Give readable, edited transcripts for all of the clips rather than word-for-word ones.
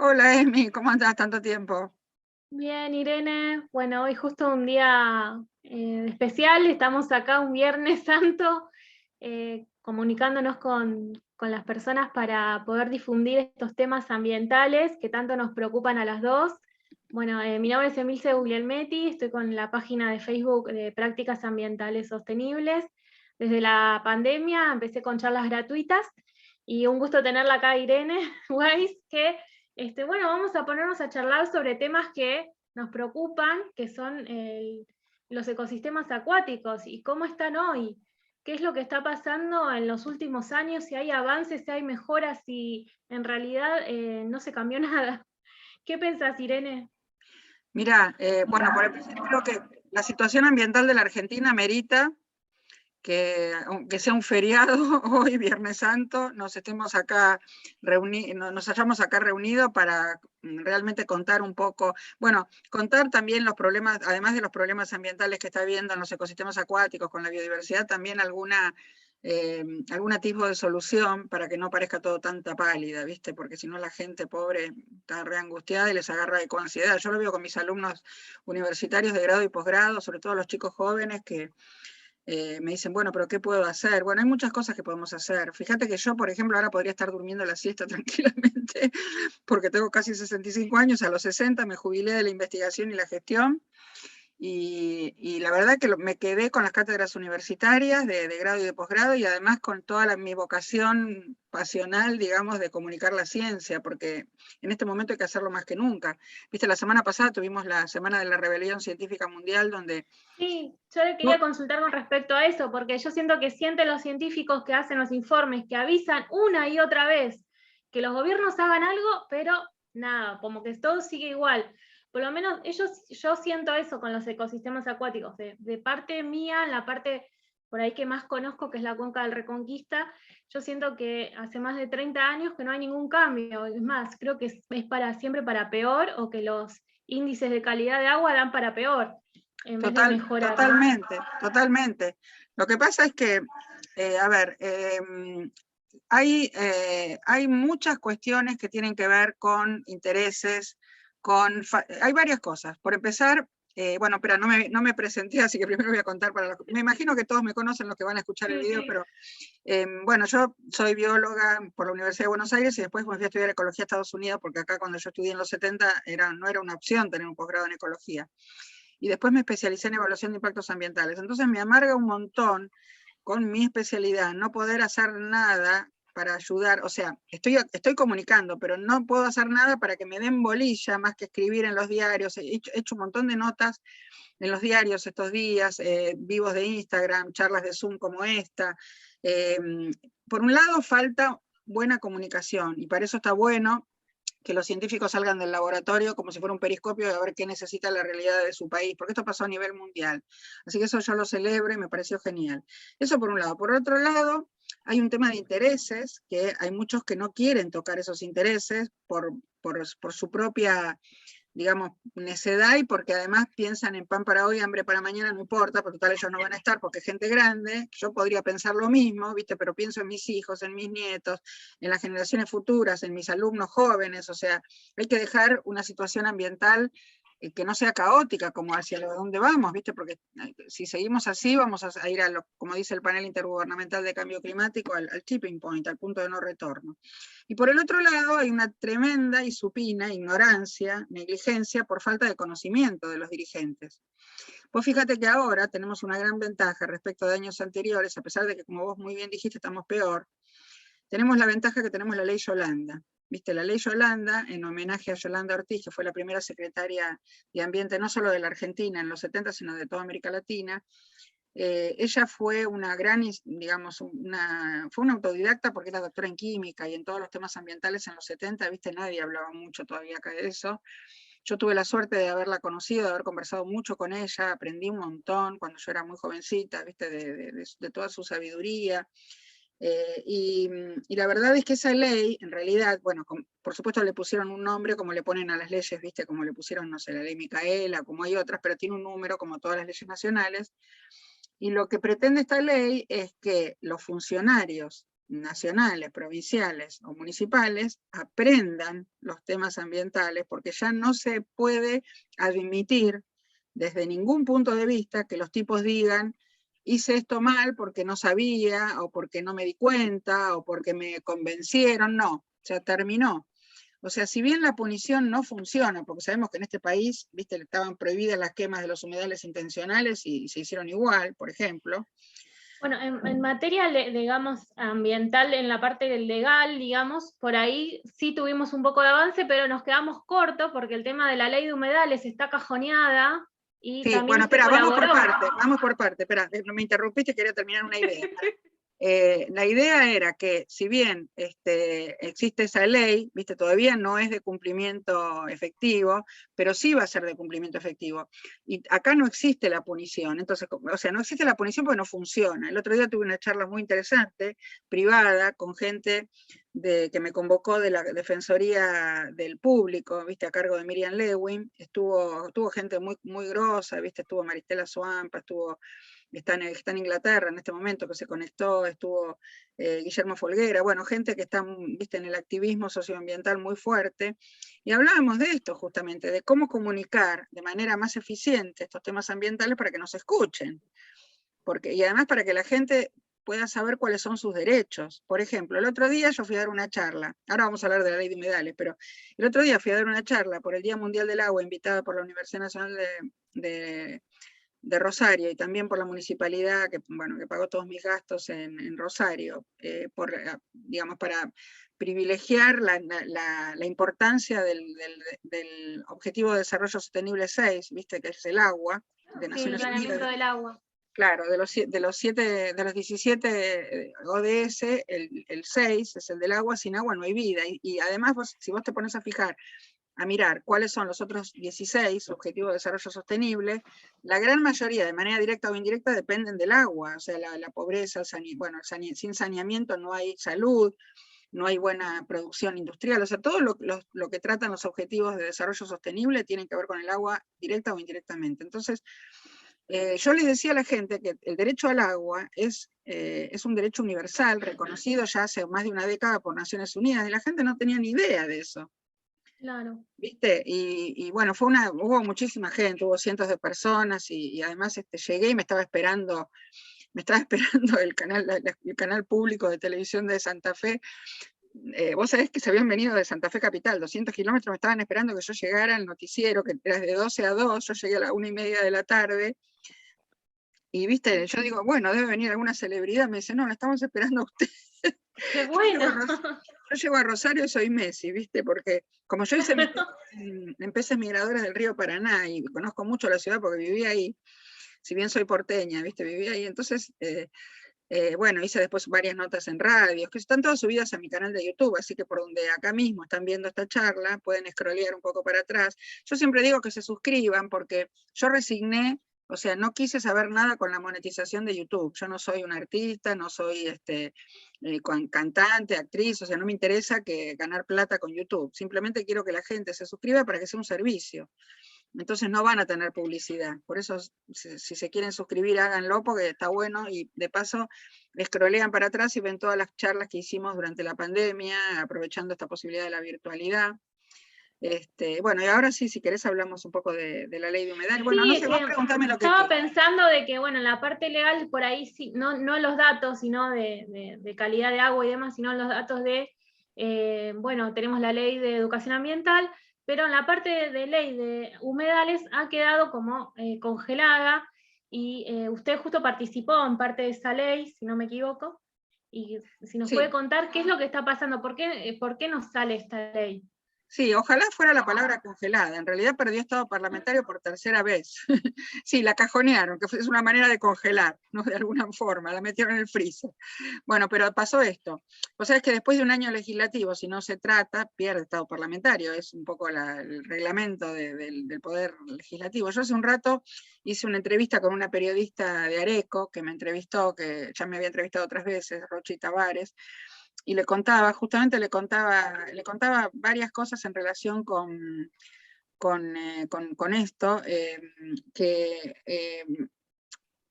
Hola Emi, ¿cómo andás? Tanto tiempo. Bien, Irene. Bueno, hoy justo un día especial. Estamos acá un Viernes Santo comunicándonos con las personas para poder difundir estos temas ambientales que tanto nos preocupan a las dos. Bueno, mi nombre es Emilce Guglielmetti, estoy con la página de Facebook de Prácticas Ambientales Sostenibles. Desde la pandemia empecé con charlas gratuitas y un gusto tenerla acá, Irene Weiss, que bueno, vamos a ponernos a charlar sobre temas que nos preocupan, que son los ecosistemas acuáticos y cómo están hoy, qué es lo que está pasando en los últimos años, si hay avances, si hay mejoras, si en realidad no se cambió nada. ¿Qué pensás, Irene? Mirá, bueno, por empezar, creo que la situación ambiental de la Argentina merita que, aunque sea un feriado, hoy, Viernes Santo, nos hayamos acá reunidos para realmente contar un poco, bueno, contar también los problemas, además de los problemas ambientales que está habiendo en los ecosistemas acuáticos con la biodiversidad, también algún atisbo de solución para que no parezca todo tanta pálida, ¿viste? Porque si no la gente pobre está re angustiada y les agarra ecoansiedad. Yo lo veo con mis alumnos universitarios de grado y posgrado, sobre todo los chicos jóvenes que me dicen, bueno, pero ¿qué puedo hacer? Bueno, hay muchas cosas que podemos hacer. Fíjate que yo, por ejemplo, ahora podría estar durmiendo la siesta tranquilamente, porque tengo casi 65 años, a los 60 me jubilé de la investigación y la gestión, y la verdad que me quedé con las cátedras universitarias de grado y de posgrado, y además con toda mi vocación pasional, digamos, de comunicar la ciencia, porque en este momento hay que hacerlo más que nunca. Viste, la semana pasada tuvimos la Semana de la Rebelión Científica Mundial, donde... Sí, yo le quería consultar con respecto a eso, porque yo siento que sienten los científicos que hacen los informes, que avisan una y otra vez que los gobiernos hagan algo, pero nada, como que todo sigue igual. Por lo menos yo siento eso con los ecosistemas acuáticos, de parte mía, la parte por ahí que más conozco, que es la cuenca del Reconquista, yo siento que hace más de 30 años que no hay ningún cambio. Es más, creo que es para siempre para peor, o que los índices de calidad de agua dan para peor en vez de mejorar. Totalmente, totalmente. Lo que pasa es que, a ver, hay muchas cuestiones que tienen que ver con intereses, hay varias cosas. Por empezar, bueno, pero no me presenté, así que primero voy a contar me imagino que todos me conocen los que van a escuchar el video, pero bueno, yo soy bióloga por la Universidad de Buenos Aires y después me fui a estudiar ecología a Estados Unidos, porque acá cuando yo estudié en los 70 no era una opción tener un posgrado en ecología, y después me especialicé en evaluación de impactos ambientales. Entonces me amarga un montón con mi especialidad no poder hacer nada para ayudar, o sea, estoy comunicando, pero no puedo hacer nada para que me den bolilla más que escribir en los diarios. He hecho un montón de notas en los diarios estos días, vivos de Instagram, charlas de Zoom como esta. Eh, por un lado falta buena comunicación, y para eso está bueno que los científicos salgan del laboratorio como si fuera un periscopio de ver qué necesita la realidad de su país, porque esto pasó a nivel mundial. Así que eso yo lo celebro y me pareció genial. Eso por un lado. Por otro lado, hay un tema de intereses, que hay muchos que no quieren tocar esos intereses por su propia, digamos, necedad, y porque además piensan en pan para hoy, hambre para mañana, no importa, porque total ellos no van a estar, porque es gente grande. Yo podría pensar lo mismo, ¿viste? Pero pienso en mis hijos, en mis nietos, en las generaciones futuras, en mis alumnos jóvenes. O sea, hay que dejar una situación ambiental que no sea caótica, como hacia dónde vamos, ¿viste? Porque si seguimos así vamos a ir como dice el panel intergubernamental de cambio climático, al tipping point, al punto de no retorno. Y por el otro lado hay una tremenda y supina ignorancia, negligencia por falta de conocimiento de los dirigentes. Pues fíjate que ahora tenemos una gran ventaja respecto de años anteriores, a pesar de que, como vos muy bien dijiste, estamos peor. Tenemos la ventaja que tenemos la ley Yolanda. ¿Viste? La ley Yolanda, en homenaje a Yolanda Ortiz, que fue la primera secretaria de Ambiente no solo de la Argentina en los 70, sino de toda América Latina. Ella fue una gran, digamos, fue una autodidacta, porque era doctora en química y en todos los temas ambientales en los 70, ¿viste? Nadie hablaba mucho todavía acá de eso. Yo tuve la suerte de haberla conocido, de haber conversado mucho con ella, aprendí un montón cuando yo era muy jovencita, ¿viste? De toda su sabiduría. Y la verdad es que esa ley, en realidad, bueno, por supuesto le pusieron un nombre como le ponen a las leyes, ¿viste? Como le pusieron, no sé, la ley Micaela, como hay otras, pero tiene un número como todas las leyes nacionales. Y lo que pretende esta ley es que los funcionarios nacionales, provinciales o municipales aprendan los temas ambientales, porque ya no se puede admitir desde ningún punto de vista que los tipos digan hice esto mal porque no sabía, o porque no me di cuenta, o porque me convencieron. No, ya terminó. O sea, si bien la punición no funciona, porque sabemos que en este país, viste, estaban prohibidas las quemas de los humedales intencionales y se hicieron igual, por ejemplo. Bueno, en materia, digamos, ambiental, en la parte legal, digamos, por ahí sí tuvimos un poco de avance, pero nos quedamos cortos porque el tema de la ley de humedales está cajoneada y Sí, también bueno, se espera, colaboró. vamos por parte, espera, no me interrumpiste, quería terminar una idea. La idea era que, si bien existe esa ley, ¿viste? Todavía no es de cumplimiento efectivo, pero sí va a ser de cumplimiento efectivo. Y acá no existe la punición, entonces, o sea, no existe la punición porque no funciona. El otro día tuve una charla muy interesante, privada, con gente que me convocó de la Defensoría del Público, ¿viste? A cargo de Miriam Lewin. Estuvo gente muy, muy grosa, ¿viste? Estuvo Maristela Suampa, está en Inglaterra en este momento, que se conectó, estuvo Guillermo Folguera, bueno, gente que está, viste, en el activismo socioambiental muy fuerte, y hablábamos de esto justamente, de cómo comunicar de manera más eficiente estos temas ambientales para que nos escuchen, y además para que la gente pueda saber cuáles son sus derechos. Por ejemplo, el otro día yo fui a dar una charla, ahora vamos a hablar de la ley de humedales, pero el otro día fui a dar una charla por el Día Mundial del Agua, invitada por la Universidad Nacional de Rosario, y también por la municipalidad, que, bueno, que pagó todos mis gastos en Rosario, digamos, para privilegiar la importancia del Objetivo de Desarrollo Sostenible 6, ¿viste? Que es el agua, de Sí, el Naciones saneamiento Unidas. del agua. Claro, de los 17 ODS, el 6 es el del agua. Sin agua no hay vida, y además si vos te pones a mirar cuáles son los otros 16 Objetivos de Desarrollo Sostenible, la gran mayoría, de manera directa o indirecta, dependen del agua. O sea, la pobreza, sin saneamiento no hay salud, no hay buena producción industrial. O sea, todo lo que tratan los Objetivos de Desarrollo Sostenible tienen que ver con el agua directa o indirectamente. Entonces, yo les decía a la gente que el derecho al agua es un derecho universal, reconocido ya hace más de una década por Naciones Unidas, y la gente no tenía ni idea de eso. Claro. ¿Viste? Y bueno, hubo muchísima gente, hubo cientos de personas, y además llegué y me estaba esperando el canal público de televisión de Santa Fe. Vos sabés que se habían venido de Santa Fe Capital, 200 kilómetros, me estaban esperando que yo llegara al noticiero, que era de 12 a 2, yo llegué a la 1:30 de la tarde, y viste, yo digo, bueno, debe venir alguna celebridad, me dice, no, la estamos esperando a usted. ¡Qué bueno! Yo llego a Rosario y soy Messi, ¿viste? Porque como yo hice en Peces Migradores del Río Paraná, y conozco mucho la ciudad porque viví ahí, si bien soy porteña, ¿viste? Viví ahí, entonces, bueno, hice después varias notas en radios, que están todas subidas a mi canal de YouTube, así que por donde acá mismo están viendo esta charla, pueden scrollear un poco para atrás. Yo siempre digo que se suscriban, porque yo resigné, o sea, no quise saber nada con la monetización de YouTube. Yo no soy una artista, no soy cantante, actriz, o sea, no me interesa ganar plata con YouTube. Simplemente quiero que la gente se suscriba para que sea un servicio. Entonces no van a tener publicidad. Por eso, si se quieren suscribir, háganlo, porque está bueno, y de paso scrollean para atrás y ven todas las charlas que hicimos durante la pandemia, aprovechando esta posibilidad de la virtualidad. Bueno, y ahora sí, si querés hablamos un poco de la ley de humedales. Bueno, no sé, vos preguntame lo que estaba quieras. pensando de que, bueno, en la parte legal, por ahí sí, no los datos, sino de calidad de agua y demás, sino los datos bueno, tenemos la ley de educación ambiental, pero en la parte de ley de humedales ha quedado como congelada, y usted justo participó en parte de esa ley, si no me equivoco, y si nos puede Sí. contar qué es lo que está pasando, por qué nos sale esta ley. Sí, ojalá fuera la palabra congelada. En realidad perdió estado parlamentario por tercera vez. Sí, la cajonearon, que es una manera de congelar, ¿no? De alguna forma, la metieron en el freezer. Bueno, pero pasó esto. O sea, es que después de un año legislativo, si no se trata, pierde estado parlamentario. Es un poco el reglamento del poder legislativo. Yo hace un rato hice una entrevista con una periodista de Areco, que me entrevistó, que ya me había entrevistado otras veces, Rochi Tavares, y justamente le contaba varias cosas en relación con esto, que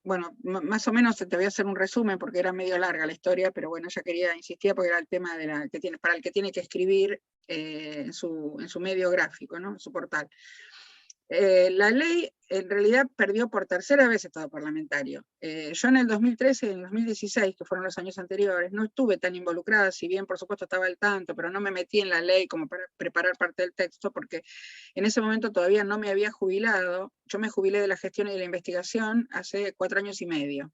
bueno, más o menos te voy a hacer un resumen porque era medio larga la historia, pero bueno, ella quería, insistía porque era el tema de que tiene, para el que tiene que escribir en su medio gráfico, ¿no? En su portal. La ley en realidad perdió por tercera vez estado parlamentario. Yo en el 2013 y en el 2016, que fueron los años anteriores, no estuve tan involucrada, si bien por supuesto estaba al tanto, pero no me metí en la ley como para preparar parte del texto, porque en ese momento todavía no me había jubilado. Yo me jubilé de la gestión y de la investigación hace 4 años y medio.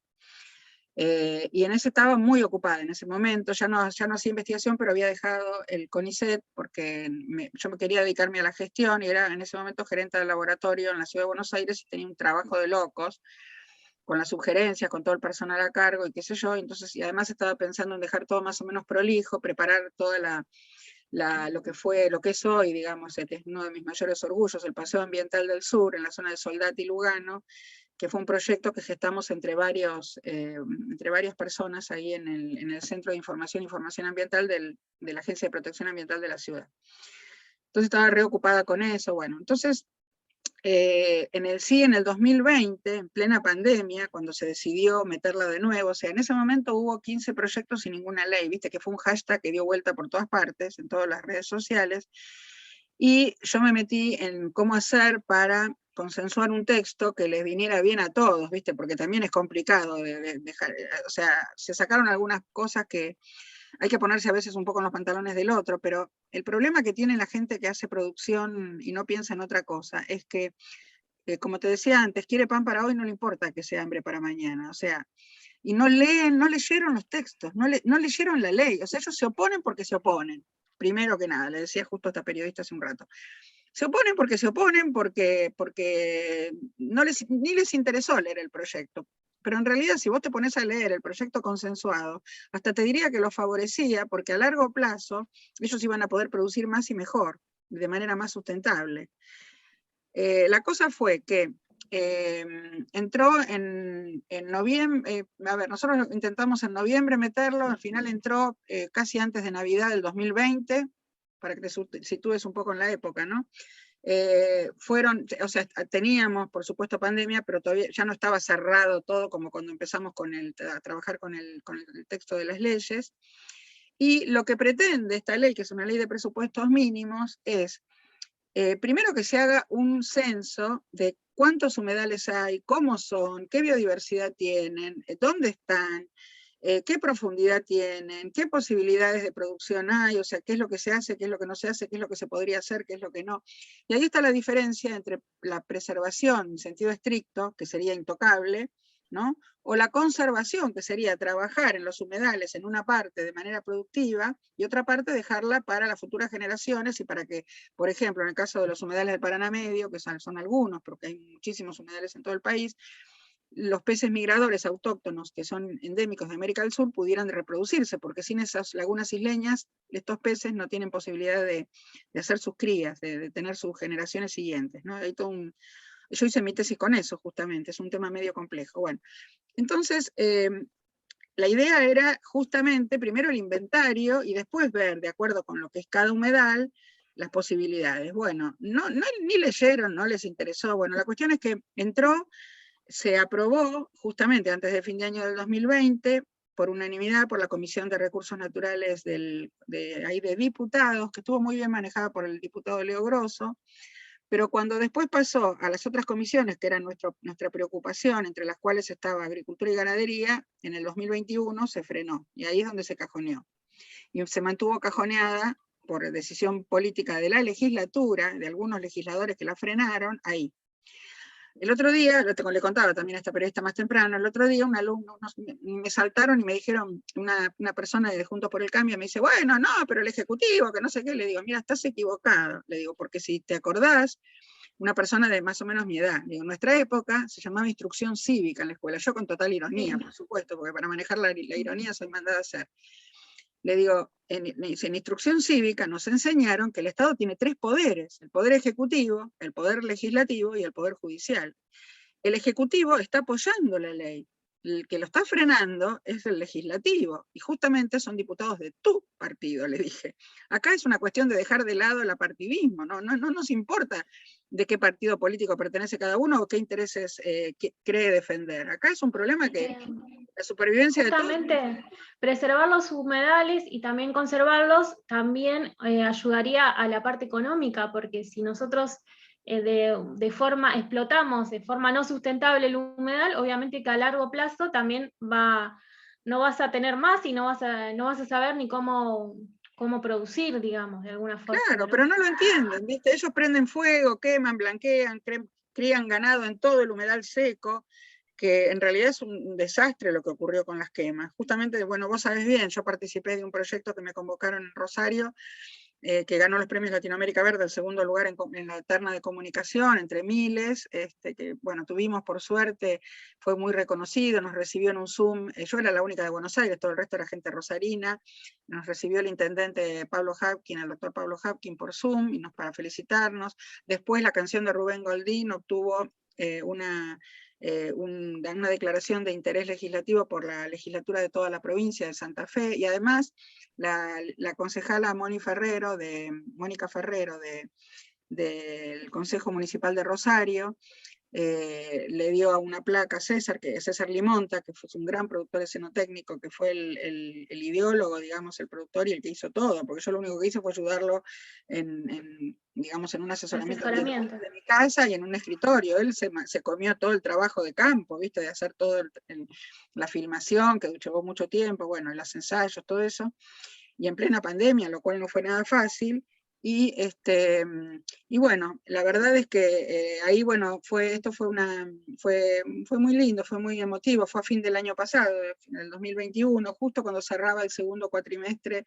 Y en ese estaba muy ocupada en ese momento, ya no hacía investigación, pero había dejado el CONICET porque yo me quería dedicarme a la gestión y era en ese momento gerente del laboratorio en la ciudad de Buenos Aires y tenía un trabajo de locos con las sugerencias, con todo el personal a cargo y qué sé yo, entonces, y además estaba pensando en dejar todo más o menos prolijo, preparar toda lo que es hoy, digamos, es uno de mis mayores orgullos, el Paseo Ambiental del Sur, en la zona de Soldati y Lugano, que fue un proyecto que gestamos entre varias personas ahí en el Centro de Información Ambiental de la Agencia de Protección Ambiental de la ciudad. Entonces estaba reocupada con eso, bueno, entonces en el 2020, en plena pandemia, cuando se decidió meterla de nuevo, o sea, en ese momento hubo 15 proyectos sin ninguna ley, viste que fue un hashtag que dio vuelta por todas partes, en todas las redes sociales, y yo me metí en cómo hacer para consensuar un texto que les viniera bien a todos, ¿viste? Porque también es complicado de dejar, o sea, se sacaron algunas cosas que hay que ponerse a veces un poco en los pantalones del otro, pero el problema que tiene la gente que hace producción y no piensa en otra cosa es que, como te decía antes, quiere pan para hoy, no le importa que sea hambre para mañana, o sea, y no leyeron los textos, no leyeron la ley, o sea, ellos se oponen porque se oponen, primero que nada, le decía justo a esta periodista hace un rato. Se oponen porque ni les interesó leer el proyecto. Pero en realidad, si vos te pones a leer el proyecto consensuado, hasta te diría que lo favorecía, porque a largo plazo ellos iban a poder producir más y mejor, de manera más sustentable. La cosa fue que entró en noviembre, nosotros intentamos en noviembre meterlo, al final entró casi antes de Navidad del 2020, para que te sitúes un poco en la época, ¿no? O sea, teníamos, por supuesto, pandemia, pero todavía ya no estaba cerrado todo como cuando empezamos a trabajar con el texto de las leyes. Y lo que pretende esta ley, que es una ley de presupuestos mínimos, es primero que se haga un censo de cuántos humedales hay, cómo son, qué biodiversidad tienen, dónde están, qué profundidad tienen, qué posibilidades de producción hay, o sea, qué es lo que se hace, qué es lo que no se hace, qué es lo que se podría hacer, qué es lo que no. Y ahí está la diferencia entre la preservación en sentido estricto, que sería intocable, ¿no? O la conservación, que sería trabajar en los humedales en una parte de manera productiva y otra parte dejarla para las futuras generaciones y para que, por ejemplo, en el caso de los humedales del Paraná Medio, que son algunos, porque hay muchísimos humedales en todo el país, los peces migradores autóctonos que son endémicos de América del Sur pudieran reproducirse, porque sin esas lagunas isleñas estos peces no tienen posibilidad de hacer sus crías, de tener sus generaciones siguientes, ¿no? Hay todo yo hice mi tesis con eso justamente, es un tema medio complejo. Bueno, entonces la idea era justamente primero el inventario y después ver, de acuerdo con lo que es cada humedal, las posibilidades. Bueno, ni leyeron, no les interesó. Bueno, la cuestión es que entró, se aprobó justamente antes de fin de año del 2020 por unanimidad por la Comisión de Recursos Naturales de diputados, que estuvo muy bien manejada por el diputado Leo Grosso, pero cuando después pasó a las otras comisiones, que eran nuestra preocupación, entre las cuales estaba Agricultura y Ganadería, en el 2021 se frenó, y ahí es donde se cajoneó. Y se mantuvo cajoneada por decisión política de la legislatura, de algunos legisladores que la frenaron, ahí. El otro día, le contaba también a esta periodista más temprano, el otro día un alumno, me saltaron y me dijeron, una persona de Juntos por el Cambio me dice, bueno, no, pero el Ejecutivo, que no sé qué, le digo, mira, estás equivocado, le digo, porque si te acordás, una persona de más o menos mi edad, digo, en nuestra época se llamaba instrucción cívica en la escuela, yo con total ironía, por supuesto, porque para manejar la ironía soy mandada a hacer. Le digo, en instrucción cívica nos enseñaron que el Estado tiene 3 poderes, el poder ejecutivo, el poder legislativo y el poder judicial. El ejecutivo está apoyando la ley, el que lo está frenando es el legislativo, y justamente son diputados de tu partido, le dije. Acá es una cuestión de dejar de lado el apartidismo, no nos importa de qué partido político pertenece cada uno o qué intereses cree defender. Acá es un problema que la supervivencia de todos... Justamente preservar los humedales y también conservarlos también ayudaría a la parte económica, porque si nosotros explotamos de forma no sustentable el humedal, obviamente que a largo plazo también no vas a tener más y no vas a saber ni cómo producir, digamos, de alguna forma, Claro, ¿no? pero no lo entienden, ¿viste? Ellos prenden fuego, queman, blanquean, crían ganado en todo el humedal seco, que en realidad es un desastre lo que ocurrió con las quemas. Justamente, bueno, vos sabés bien, yo participé de un proyecto que me convocaron en Rosario, que ganó los premios Latinoamérica Verde, el segundo lugar en la terna de comunicación, entre miles, que bueno, tuvimos por suerte, fue muy reconocido, nos recibió en un Zoom, yo era la única de Buenos Aires, todo el resto era gente rosarina, nos recibió el intendente Pablo Hapkin, el doctor Pablo Hapkin por Zoom, para felicitarnos. Después la canción de Rubén Goldín obtuvo una declaración de interés legislativo por la legislatura de toda la provincia de Santa Fe, y además la concejala Mónica Ferrero del Consejo Municipal de Rosario, le dio una placa a César Limonta, que fue un gran productor escenotécnico, que fue el ideólogo, digamos, el productor y el que hizo todo, porque yo lo único que hice fue ayudarlo digamos, en un asesoramiento de mi casa y en un escritorio. Él se comió todo el trabajo de campo, ¿viste? De hacer todo la filmación, que llevó mucho tiempo, bueno, los ensayos, todo eso, y en plena pandemia, lo cual no fue nada fácil. Y bueno, la verdad es que ahí, bueno, fue muy lindo, fue muy emotivo, fue a fin del año pasado, en el 2021, justo cuando cerraba el segundo cuatrimestre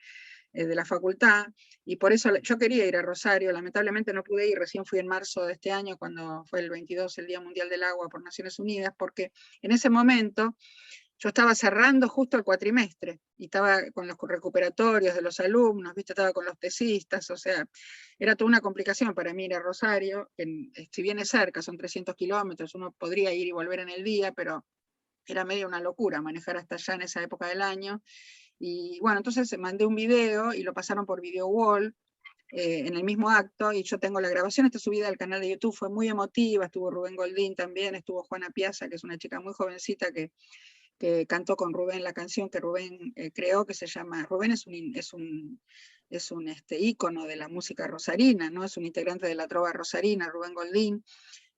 de la facultad, y por eso yo quería ir a Rosario, lamentablemente no pude ir, recién fui en marzo de este año, cuando fue el 22, el Día Mundial del Agua por Naciones Unidas, porque en ese momento yo estaba cerrando justo el cuatrimestre, y estaba con los recuperatorios de los alumnos, ¿viste? Estaba con los tesistas, o sea, era toda una complicación para mí ir a Rosario, que si bien es cerca, son 300 kilómetros, uno podría ir y volver en el día, pero era medio una locura manejar hasta allá en esa época del año. Y bueno, entonces mandé un video y lo pasaron por Video Wall, en el mismo acto, y yo tengo la grabación, está subida al canal de YouTube, fue muy emotiva, estuvo Rubén Goldín también, estuvo Juana Piazza, que es una chica muy jovencita que cantó con Rubén la canción que Rubén creó, que se llama, Rubén es un ícono de la música rosarina, ¿no? Es un integrante de la trova rosarina, Rubén Goldín,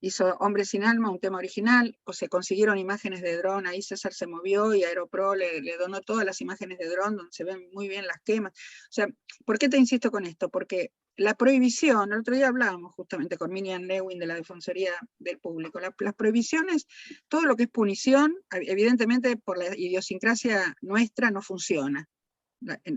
hizo Hombre sin alma, un tema original, o se consiguieron imágenes de dron, ahí César se movió y Aeropro le donó todas las imágenes de dron, donde se ven muy bien las quemas. O sea, ¿por qué te insisto con esto? Porque la prohibición, el otro día hablábamos justamente con Miriam Lewin de la Defensoría del Público, las prohibiciones, todo lo que es punición, evidentemente por la idiosincrasia nuestra no funciona.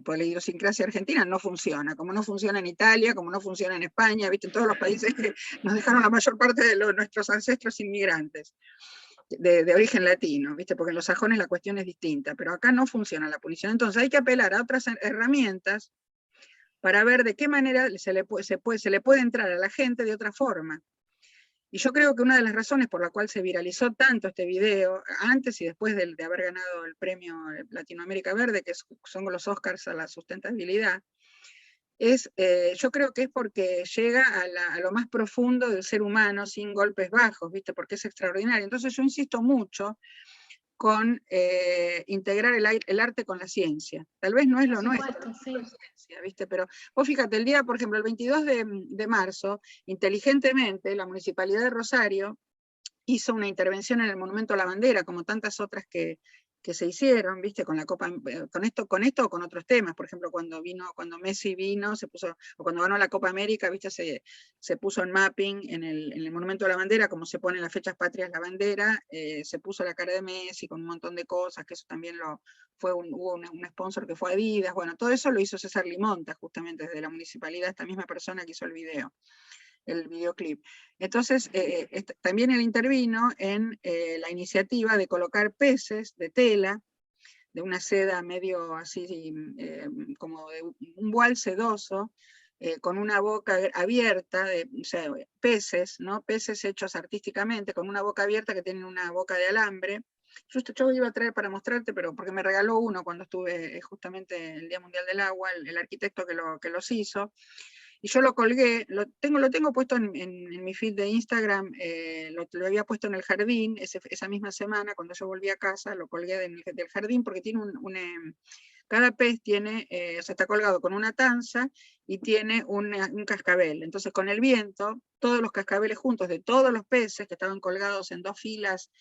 Por la idiosincrasia argentina no funciona, como no funciona en Italia, como no funciona en España, ¿viste? En todos los países que nos dejaron la mayor parte de nuestros ancestros inmigrantes, de origen latino, ¿viste? Porque en los sajones la cuestión es distinta, pero acá no funciona la punición, entonces hay que apelar a otras herramientas para ver de qué manera se le puede entrar a la gente de otra forma. Y yo creo que una de las razones por la cual se viralizó tanto este video, antes y después de haber ganado el premio Latinoamérica Verde, que son los Oscars a la sustentabilidad, yo creo que es porque llega a lo más profundo del ser humano sin golpes bajos, ¿viste? Porque es extraordinario. Entonces yo insisto mucho con integrar el arte con la ciencia. Tal vez no es lo nuestro, Sí. ciencia, ¿viste? Pero vos fíjate, el día, por ejemplo, el 22 de marzo, inteligentemente, la Municipalidad de Rosario hizo una intervención en el Monumento a la Bandera, como tantas otras que se hicieron, ¿viste? Con la Copa, con esto o con otros temas. Por ejemplo, cuando Messi vino, o cuando ganó la Copa América, ¿viste? Se puso en mapping en el Monumento a la Bandera, como se pone en las fechas patrias la bandera, se puso la cara de Messi con un montón de cosas, que eso también hubo un sponsor que fue Adidas, bueno, todo eso lo hizo César Limonta, justamente desde la municipalidad, esta misma persona que hizo el videoclip. Entonces, también él intervino en la iniciativa de colocar peces de tela, de una seda medio así, como de un voile sedoso, con una boca abierta, o sea, peces, ¿no? Peces hechos artísticamente, con una boca abierta que tienen una boca de alambre, Yo iba a traer para mostrarte, pero porque me regaló uno cuando estuve justamente el Día Mundial del Agua, el arquitecto que los hizo, y yo lo colgué, lo tengo puesto en mi feed de Instagram, lo había puesto en el jardín esa misma semana, cuando yo volví a casa, lo colgué del jardín, porque tiene cada pez tiene, o sea, está colgado con una tanza y tiene un cascabel. Entonces, con el viento, todos los cascabeles juntos de todos los peces que estaban colgados en 2 filas,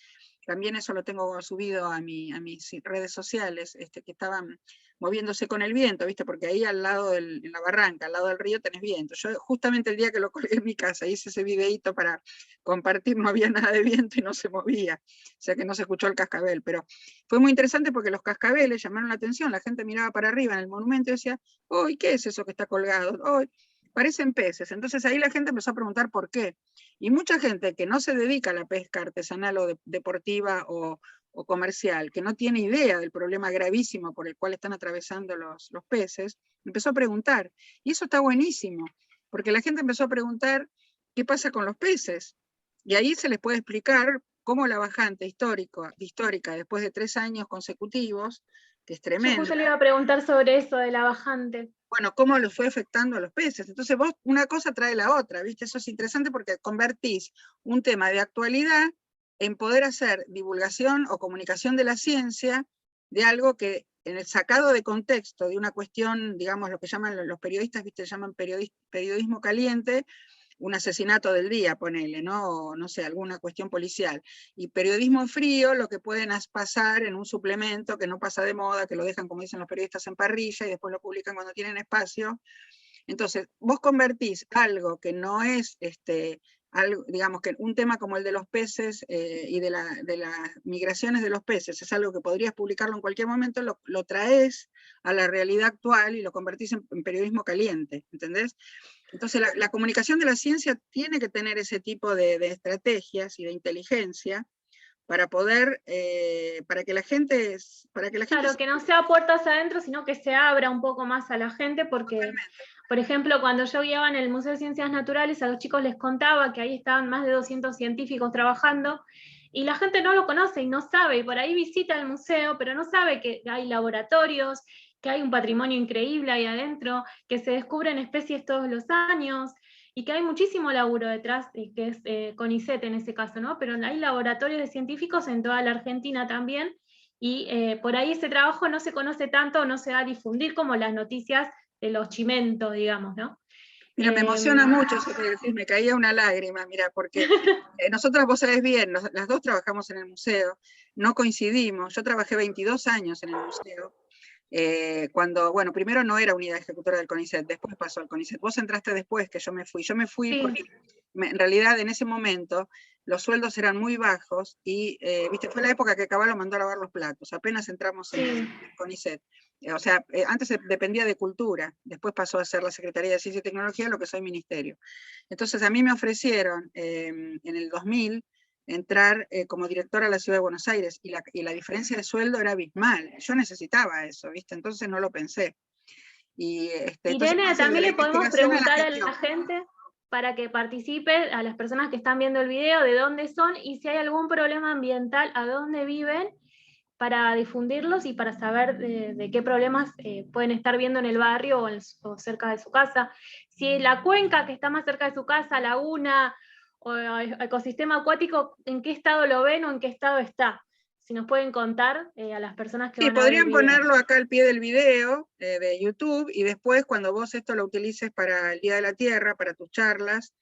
también eso lo tengo subido a mis redes sociales, que estaban moviéndose con el viento, ¿viste? Porque ahí al lado, en la barranca, al lado del río, tenés viento. Yo justamente el día que lo colgué en mi casa, hice ese videíto para compartir, no había nada de viento y no se movía, o sea que no se escuchó el cascabel, pero fue muy interesante porque los cascabeles llamaron la atención, la gente miraba para arriba en el monumento y decía, ¡uy, qué es eso que está colgado! ¡Uy! Parecen peces. Entonces ahí la gente empezó a preguntar por qué. Y mucha gente que no se dedica a la pesca artesanal o deportiva o comercial, que no tiene idea del problema gravísimo por el cual están atravesando los peces, empezó a preguntar. Y eso está buenísimo, porque la gente empezó a preguntar qué pasa con los peces. Y ahí se les puede explicar cómo la bajante histórica, después de 3 años consecutivos, que es Yo tremenda, justo le iba a preguntar sobre eso de la bajante. bueno, cómo lo fue afectando a los peces. Entonces vos, una cosa trae la otra, ¿viste? Eso es interesante porque convertís un tema de actualidad en poder hacer divulgación o comunicación de la ciencia de algo que en el sacado de contexto de una cuestión, digamos, lo que llaman los periodistas, ¿viste? Llaman periodismo caliente, un asesinato del día, ponele, ¿no? O, no sé, alguna cuestión policial. Y periodismo frío, lo que pueden pasar en un suplemento que no pasa de moda, que lo dejan, como dicen los periodistas, en parrilla y después lo publican cuando tienen espacio. Entonces, vos convertís algo que no es, algo, digamos que un tema como el de los peces y de las migraciones de los peces, es algo que podrías publicarlo en cualquier momento, lo traes a la realidad actual y lo convertís en periodismo caliente, ¿entendés? Entonces la comunicación de la ciencia tiene que tener ese tipo de estrategias y de inteligencia para poder, Claro, que no sea puertas adentro, sino que se abra un poco más a la gente, porque, por ejemplo, cuando yo guiaba en el Museo de Ciencias Naturales, a los chicos les contaba que ahí estaban más de 200 científicos trabajando, y la gente no lo conoce y no sabe, y por ahí visita el museo, pero no sabe que hay laboratorios, que hay un patrimonio increíble ahí adentro, que se descubren especies todos los años, y que hay muchísimo laburo detrás, que es CONICET en ese caso, ¿no? Pero hay laboratorios de científicos en toda la Argentina también, y por ahí ese trabajo no se conoce tanto, no se va a difundir como las noticias de los chimentos, digamos, ¿no? Mira, me emociona mucho eso que decís, me caía una lágrima, mira, porque nosotras, vos sabés bien, las dos trabajamos en el museo, no coincidimos, yo trabajé 22 años en el museo, cuando, bueno, primero no era unidad ejecutora del CONICET, después pasó al CONICET, vos entraste después que yo me fui Sí. porque en realidad en ese momento los sueldos eran muy bajos y, viste, fue la época que Caballo mandó a lavar los platos, apenas entramos en el CONICET. O sea, antes dependía de Cultura, después pasó a ser la Secretaría de Ciencia y Tecnología, lo que soy ministerio. Entonces a mí me ofrecieron en el 2000 entrar como directora a la Ciudad de Buenos Aires y la diferencia de sueldo era abismal. Yo necesitaba eso, ¿viste? Entonces no lo pensé. Y, entonces, Irene, también le podemos preguntar a la gestión. gente para que participe, a las personas que están viendo el video, de dónde son y si hay algún problema ambiental, a dónde viven, para difundirlos y para saber de qué problemas pueden estar viendo en el barrio o cerca de su casa. Si la cuenca que está más cerca de su casa, laguna o ecosistema acuático, ¿en qué estado lo ven o en qué estado está? Si nos pueden contar a las personas que Sí, van a ver el podrían video. ponerlo acá al pie del video de YouTube y después cuando vos esto lo utilices para el Día de la Tierra, para tus charlas,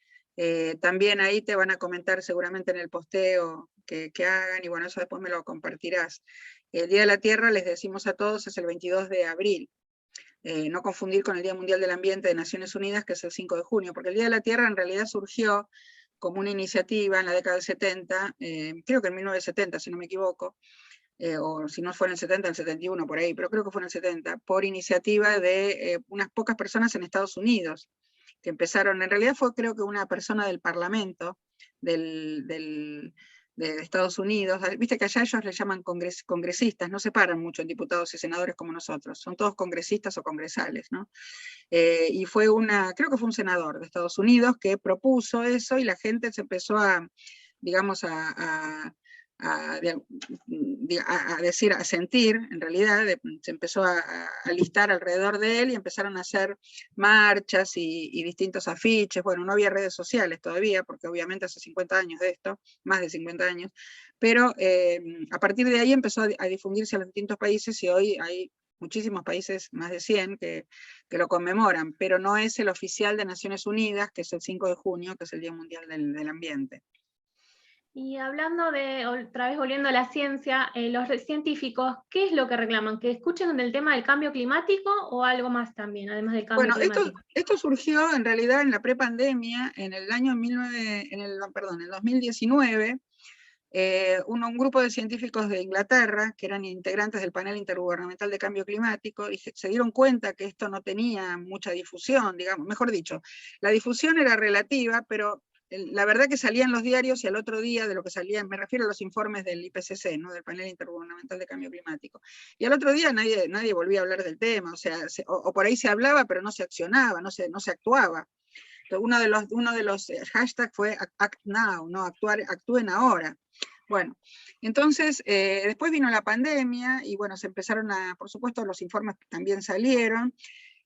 también ahí te van a comentar seguramente en el posteo que hagan y bueno, eso después me lo compartirás. El Día de la Tierra, les decimos a todos, es el 22 de abril. No confundir con el Día Mundial del Ambiente de Naciones Unidas, que es el 5 de junio, porque el Día de la Tierra en realidad surgió como una iniciativa en la década del 70, creo que en 1970, si no me equivoco, o si no fue en el 70, en el 71, por ahí, pero creo que fue en el 70, por iniciativa de unas pocas personas en Estados Unidos, que empezaron, en realidad fue creo que una persona del Parlamento de Estados Unidos, viste que allá ellos le llaman congresistas, no se paran mucho en diputados y senadores como nosotros, son todos congresistas o congresales, ¿no? Y fue creo que fue un senador de Estados Unidos que propuso eso y la gente se empezó a, digamos, a decir, a sentir, en realidad, se empezó a listar alrededor de él y empezaron a hacer marchas y distintos afiches. Bueno, no había redes sociales todavía, porque obviamente hace 50 años de esto, más de 50 años, pero a partir de ahí empezó a difundirse a los distintos países y hoy hay muchísimos países, más de 100, que lo conmemoran, pero no es el oficial de Naciones Unidas, que es el 5 de junio, que es el Día Mundial del Ambiente. Y hablando de, otra vez volviendo a la ciencia, los científicos, ¿qué es lo que reclaman? ¿Que escuchen del tema del cambio climático o algo más también, además del cambio climático? Esto surgió en realidad en la prepandemia, en el año 2019, un grupo de científicos de Inglaterra, que eran integrantes del panel intergubernamental de cambio climático, y se dieron cuenta que esto no tenía mucha difusión, digamos, mejor dicho, la difusión era relativa, pero la verdad que salían los diarios y al otro día de lo que salía, me refiero a los informes del IPCC, ¿no? Del panel intergubernamental de cambio climático, y al otro día nadie volvía a hablar del tema, o sea, o por ahí se hablaba, pero no se accionaba, no se actuaba. Uno de los hashtags fue Act Now, ¿no? Actúen ahora. Bueno, entonces, después vino la pandemia y bueno, se empezaron por supuesto, los informes también salieron,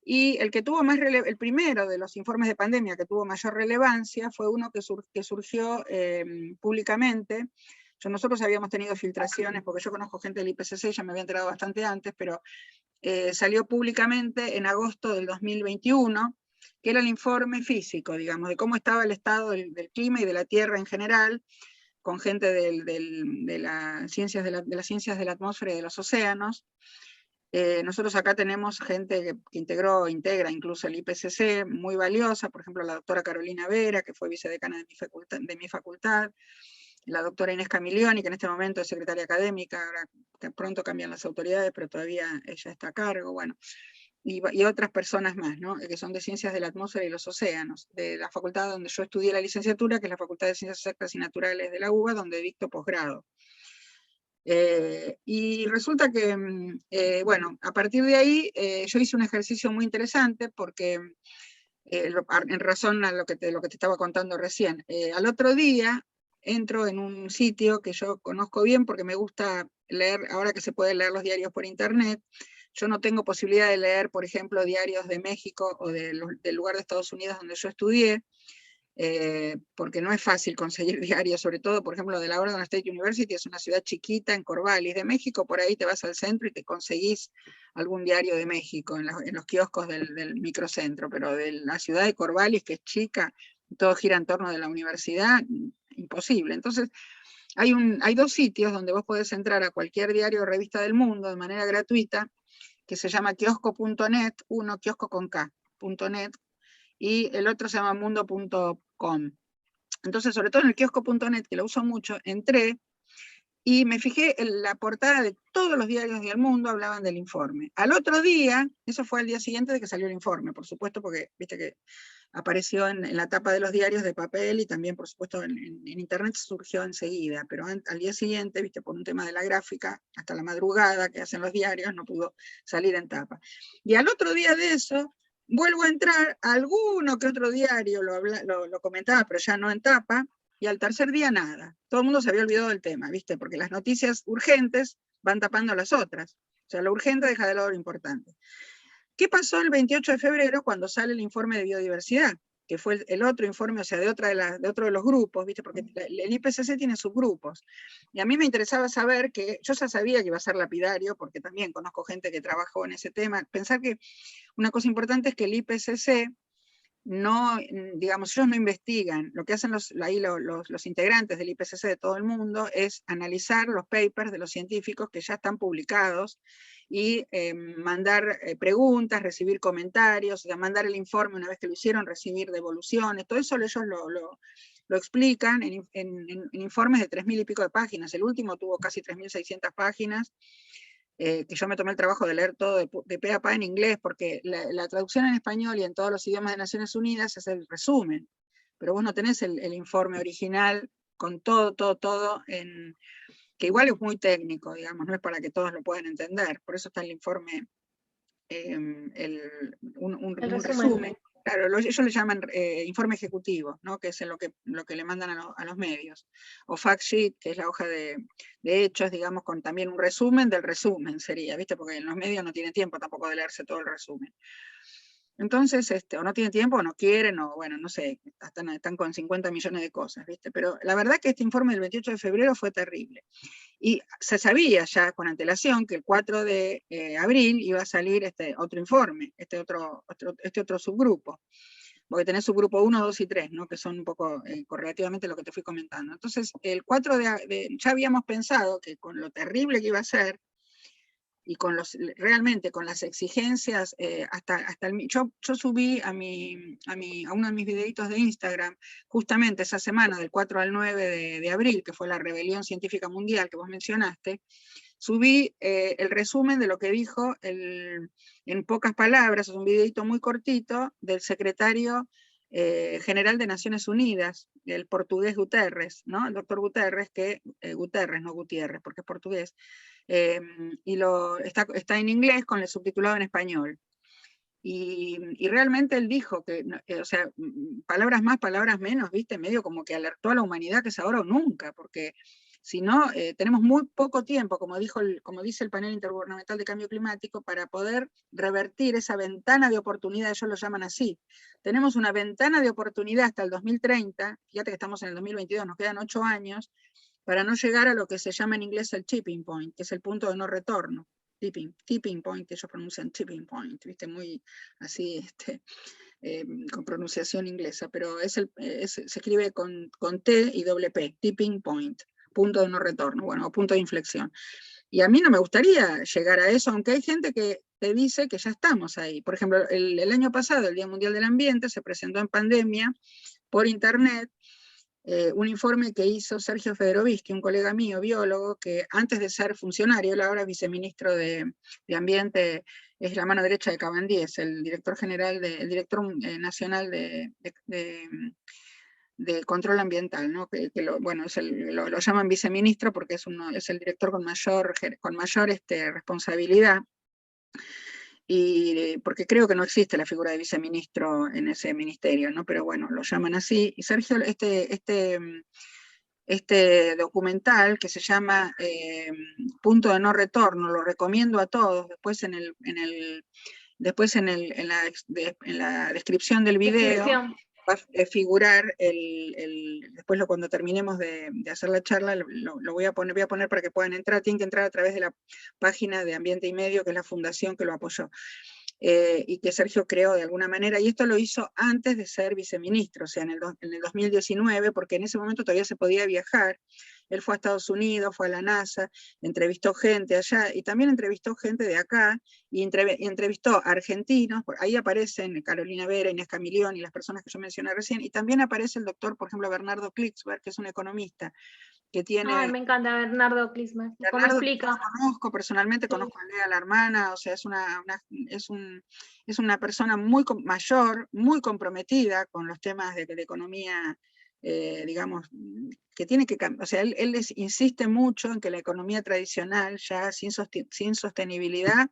y el que tuvo el primero de los informes de pandemia que tuvo mayor relevancia fue uno que surgió públicamente. Nosotros habíamos tenido filtraciones, porque yo conozco gente del IPCC, ya me había enterado bastante antes, pero salió públicamente en agosto del 2021, que era el informe físico, digamos, de cómo estaba el estado del clima y de la Tierra en general, con gente de las ciencias de la atmósfera y de los océanos. Nosotros acá tenemos gente que integra incluso el IPCC, muy valiosa, por ejemplo la doctora Carolina Vera, que fue vicedecana de mi facultad, la doctora Inés Camilioni, que en este momento es secretaria académica, ahora pronto cambian las autoridades, pero todavía ella está a cargo, bueno, y otras personas más, ¿no? Que son de Ciencias de la Atmósfera y los Océanos, de la facultad donde yo estudié la licenciatura, que es la Facultad de Ciencias Exactas y Naturales de la UBA, donde dicto posgrado. Y resulta que, bueno, a partir de ahí yo hice un ejercicio muy interesante, porque en razón a lo que te estaba contando recién, al otro día entro en un sitio que yo conozco bien porque me gusta leer, ahora que se puede leer los diarios por internet. Yo no tengo posibilidad de leer, por ejemplo, diarios de México o del lugar de Estados Unidos donde yo estudié, porque no es fácil conseguir diarios, sobre todo, por ejemplo, de la Oregon State University, es una ciudad chiquita en Corvallis. De México, por ahí te vas al centro y te conseguís algún diario de México en los kioscos del microcentro, pero de la ciudad de Corvallis, que es chica, todo gira en torno de la universidad, imposible. Entonces, hay dos sitios donde vos podés entrar a cualquier diario o revista del mundo de manera gratuita, que se llama kiosco.net, uno kiosco con K.net, y el otro se llama mundo.com. Entonces, sobre todo en el kiosco.net, que lo uso mucho, entré y me fijé en la portada de todos los diarios del mundo, hablaban del informe. Al otro día, eso fue al día siguiente de que salió el informe, por supuesto, porque viste que apareció en la tapa de los diarios de papel y también, por supuesto, en internet surgió enseguida, pero al día siguiente, viste, por un tema de la gráfica, hasta la madrugada que hacen los diarios, no pudo salir en tapa. Y al otro día de eso, vuelvo a entrar, alguno que otro diario lo comentaba, pero ya no en tapa, y al tercer día nada. Todo el mundo se había olvidado del tema, ¿viste? Porque las noticias urgentes van tapando las otras. O sea, lo urgente deja de lado lo importante. ¿Qué pasó el 28 de febrero cuando sale el informe de biodiversidad? Que fue el otro informe, o sea, de otro de los grupos, ¿viste? Porque el IPCC tiene subgrupos. Y a mí me interesaba saber que, yo ya sabía que iba a ser lapidario, porque también conozco gente que trabajó en ese tema. Pensar que una cosa importante es que el IPCC no, digamos, ellos no investigan. Lo que hacen los integrantes del IPCC de todo el mundo es analizar los papers de los científicos que ya están publicados y mandar preguntas, recibir comentarios, o sea, mandar el informe una vez que lo hicieron, recibir devoluciones. Todo eso ellos lo explican en informes de 3.000 y pico de páginas. El último tuvo casi 3.600 páginas. Que yo me tomé el trabajo de leer todo de pe a pa en inglés, porque la traducción en español y en todos los idiomas de Naciones Unidas es el resumen, pero vos no tenés el informe original con todo, que igual es muy técnico, digamos, no es para que todos lo puedan entender, por eso está el informe, un resumen, Claro, ellos le llaman informe ejecutivo, ¿no? Que es lo que le mandan a los medios. O fact sheet, que es la hoja de hechos, digamos, con también un resumen del resumen sería, ¿viste? Porque en los medios no tienen tiempo tampoco de leerse todo el resumen. Entonces, o no tienen tiempo, o no quieren, o bueno, no sé, están con 50 millones de cosas, ¿viste? Pero la verdad que este informe del 28 de febrero fue terrible. Y se sabía ya con antelación que el 4 de abril iba a salir este otro informe, este otro subgrupo, porque tenés subgrupo 1, 2 y 3, ¿no? Que son un poco correlativamente lo que te fui comentando. Entonces, el 4 ya habíamos pensado que con lo terrible que iba a ser, y realmente con las exigencias, yo subí a uno de mis videitos de Instagram, justamente esa semana del 4 al 9 de abril, que fue la rebelión científica mundial que vos mencionaste, subí el resumen de lo que dijo, en pocas palabras, es un videito muy cortito, del secretario general de Naciones Unidas, el portugués Guterres, ¿no? El doctor Guterres, Guterres, no Gutiérrez, porque es portugués, y está en inglés con el subtitulado en español. Y realmente él dijo que, o sea, palabras más, palabras menos, viste, medio como que alertó a la humanidad que es ahora o nunca, porque si no, tenemos muy poco tiempo, como dice el panel intergubernamental de cambio climático, para poder revertir esa ventana de oportunidad, ellos lo llaman así. Tenemos una ventana de oportunidad hasta el 2030, fíjate que estamos en el 2022, nos quedan 8 años, para no llegar a lo que se llama en inglés el tipping point, que es el punto de no retorno. Tipping point, que ellos pronuncian tipping point, ¿viste? Muy así, con pronunciación inglesa, pero se escribe con T y doble P, tipping point, punto de no retorno, bueno, punto de inflexión. Y a mí no me gustaría llegar a eso, aunque hay gente que te dice que ya estamos ahí. Por ejemplo, el año pasado, el Día Mundial del Ambiente, se presentó en pandemia por internet, un informe que hizo Sergio Federovisky, un colega mío, biólogo, que antes de ser funcionario, él ahora es viceministro de Ambiente, es la mano derecha de Cabandies, el director general, el director nacional de control ambiental, ¿no? Bueno, lo llaman viceministro porque es el director con mayor responsabilidad, y porque creo que no existe la figura de viceministro en ese ministerio, ¿no? Pero bueno, lo llaman así. Y Sergio, este documental que se llama Punto de no retorno, lo recomiendo a todos, después en la descripción del video va a figurar después cuando terminemos de hacer la charla, lo voy a poner para que puedan entrar. Tienen que entrar a través de la página de Ambiente y Medio, que es la fundación que lo apoyó, y que Sergio creó de alguna manera, y esto lo hizo antes de ser viceministro, o sea, en el 2019, porque en ese momento todavía se podía viajar. Él fue a Estados Unidos, fue a la NASA, entrevistó gente allá, y también entrevistó gente de acá, y entrevistó argentinos, ahí aparecen Carolina Vera, Inés Camilión, y las personas que yo mencioné recién, y también aparece el doctor, por ejemplo, Bernardo Klicksberg, que es un economista, que tiene... Ay, me encanta Bernardo Klicksberg. ¿Cómo explica? Lo conozco personalmente, sí. Conozco a Lea, la hermana, o sea, es una persona muy mayor, muy comprometida con los temas de economía, digamos, que tiene que cambiar. O sea, él insiste mucho en que la economía tradicional, ya sin sostenibilidad,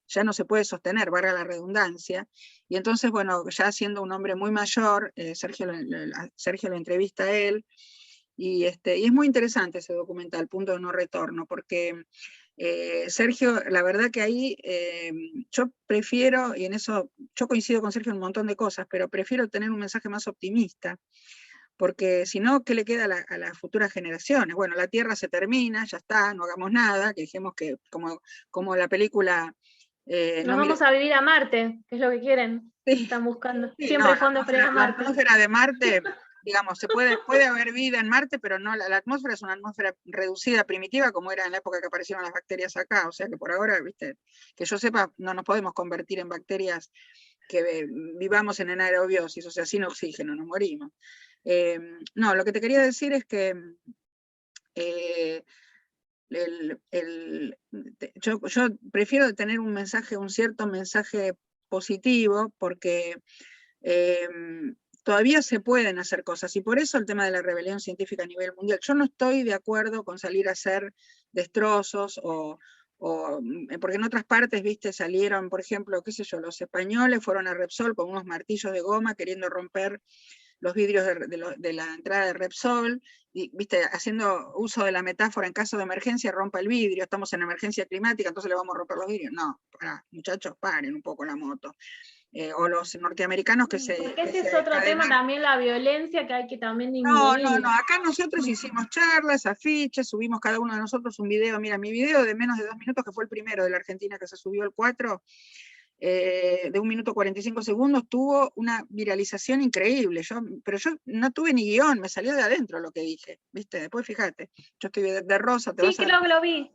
ya no se puede sostener, valga la redundancia. Y entonces, bueno, ya siendo un hombre muy mayor, Sergio lo entrevista a él, y es muy interesante ese documental, Punto de no retorno, porque Sergio, la verdad que ahí yo prefiero, y en eso yo coincido con Sergio en un montón de cosas, pero prefiero tener un mensaje más optimista, porque si no, ¿qué le queda a las futuras generaciones? Bueno, la Tierra se termina, ya está, no hagamos nada, que dijimos que, como la película... Nos vamos a vivir a Marte, que es lo que quieren, sí, están buscando. Sí, siempre no, fondos para ir a Marte. La atmósfera de Marte, digamos, puede haber vida en Marte, pero no, la atmósfera es una atmósfera reducida, primitiva, como era en la época que aparecieron las bacterias acá, o sea que por ahora, viste, que yo sepa, no nos podemos convertir en bacterias que vivamos en anaerobiosis, o sea, sin oxígeno, nos morimos. No, lo que te quería decir es que yo prefiero tener un cierto mensaje positivo, porque todavía se pueden hacer cosas, y por eso el tema de la rebelión científica a nivel mundial. Yo no estoy de acuerdo con salir a hacer destrozos o porque en otras partes, viste, salieron, por ejemplo, qué sé yo, los españoles fueron a Repsol con unos martillos de goma queriendo romper los vidrios de la entrada de Repsol, y, viste, haciendo uso de la metáfora, en caso de emergencia rompa el vidrio, estamos en emergencia climática, entonces le vamos a romper los vidrios. No, muchachos, paren un poco la moto. O los norteamericanos que Porque que ese se es otro tema encadenaron. también, la violencia, que hay que también No, disminuir. no, no, acá nosotros hicimos charlas, afiches, subimos cada uno de nosotros un video. Mira, mi video de menos de 2 minutos, que fue el primero de la Argentina que se subió el 4, de 1 minuto 45 segundos, tuvo una viralización increíble. Pero yo no tuve ni guión, me salió de adentro lo que dije, ¿viste? Después fíjate, yo estoy de rosa, te Sí, vas a... creo que lo vi.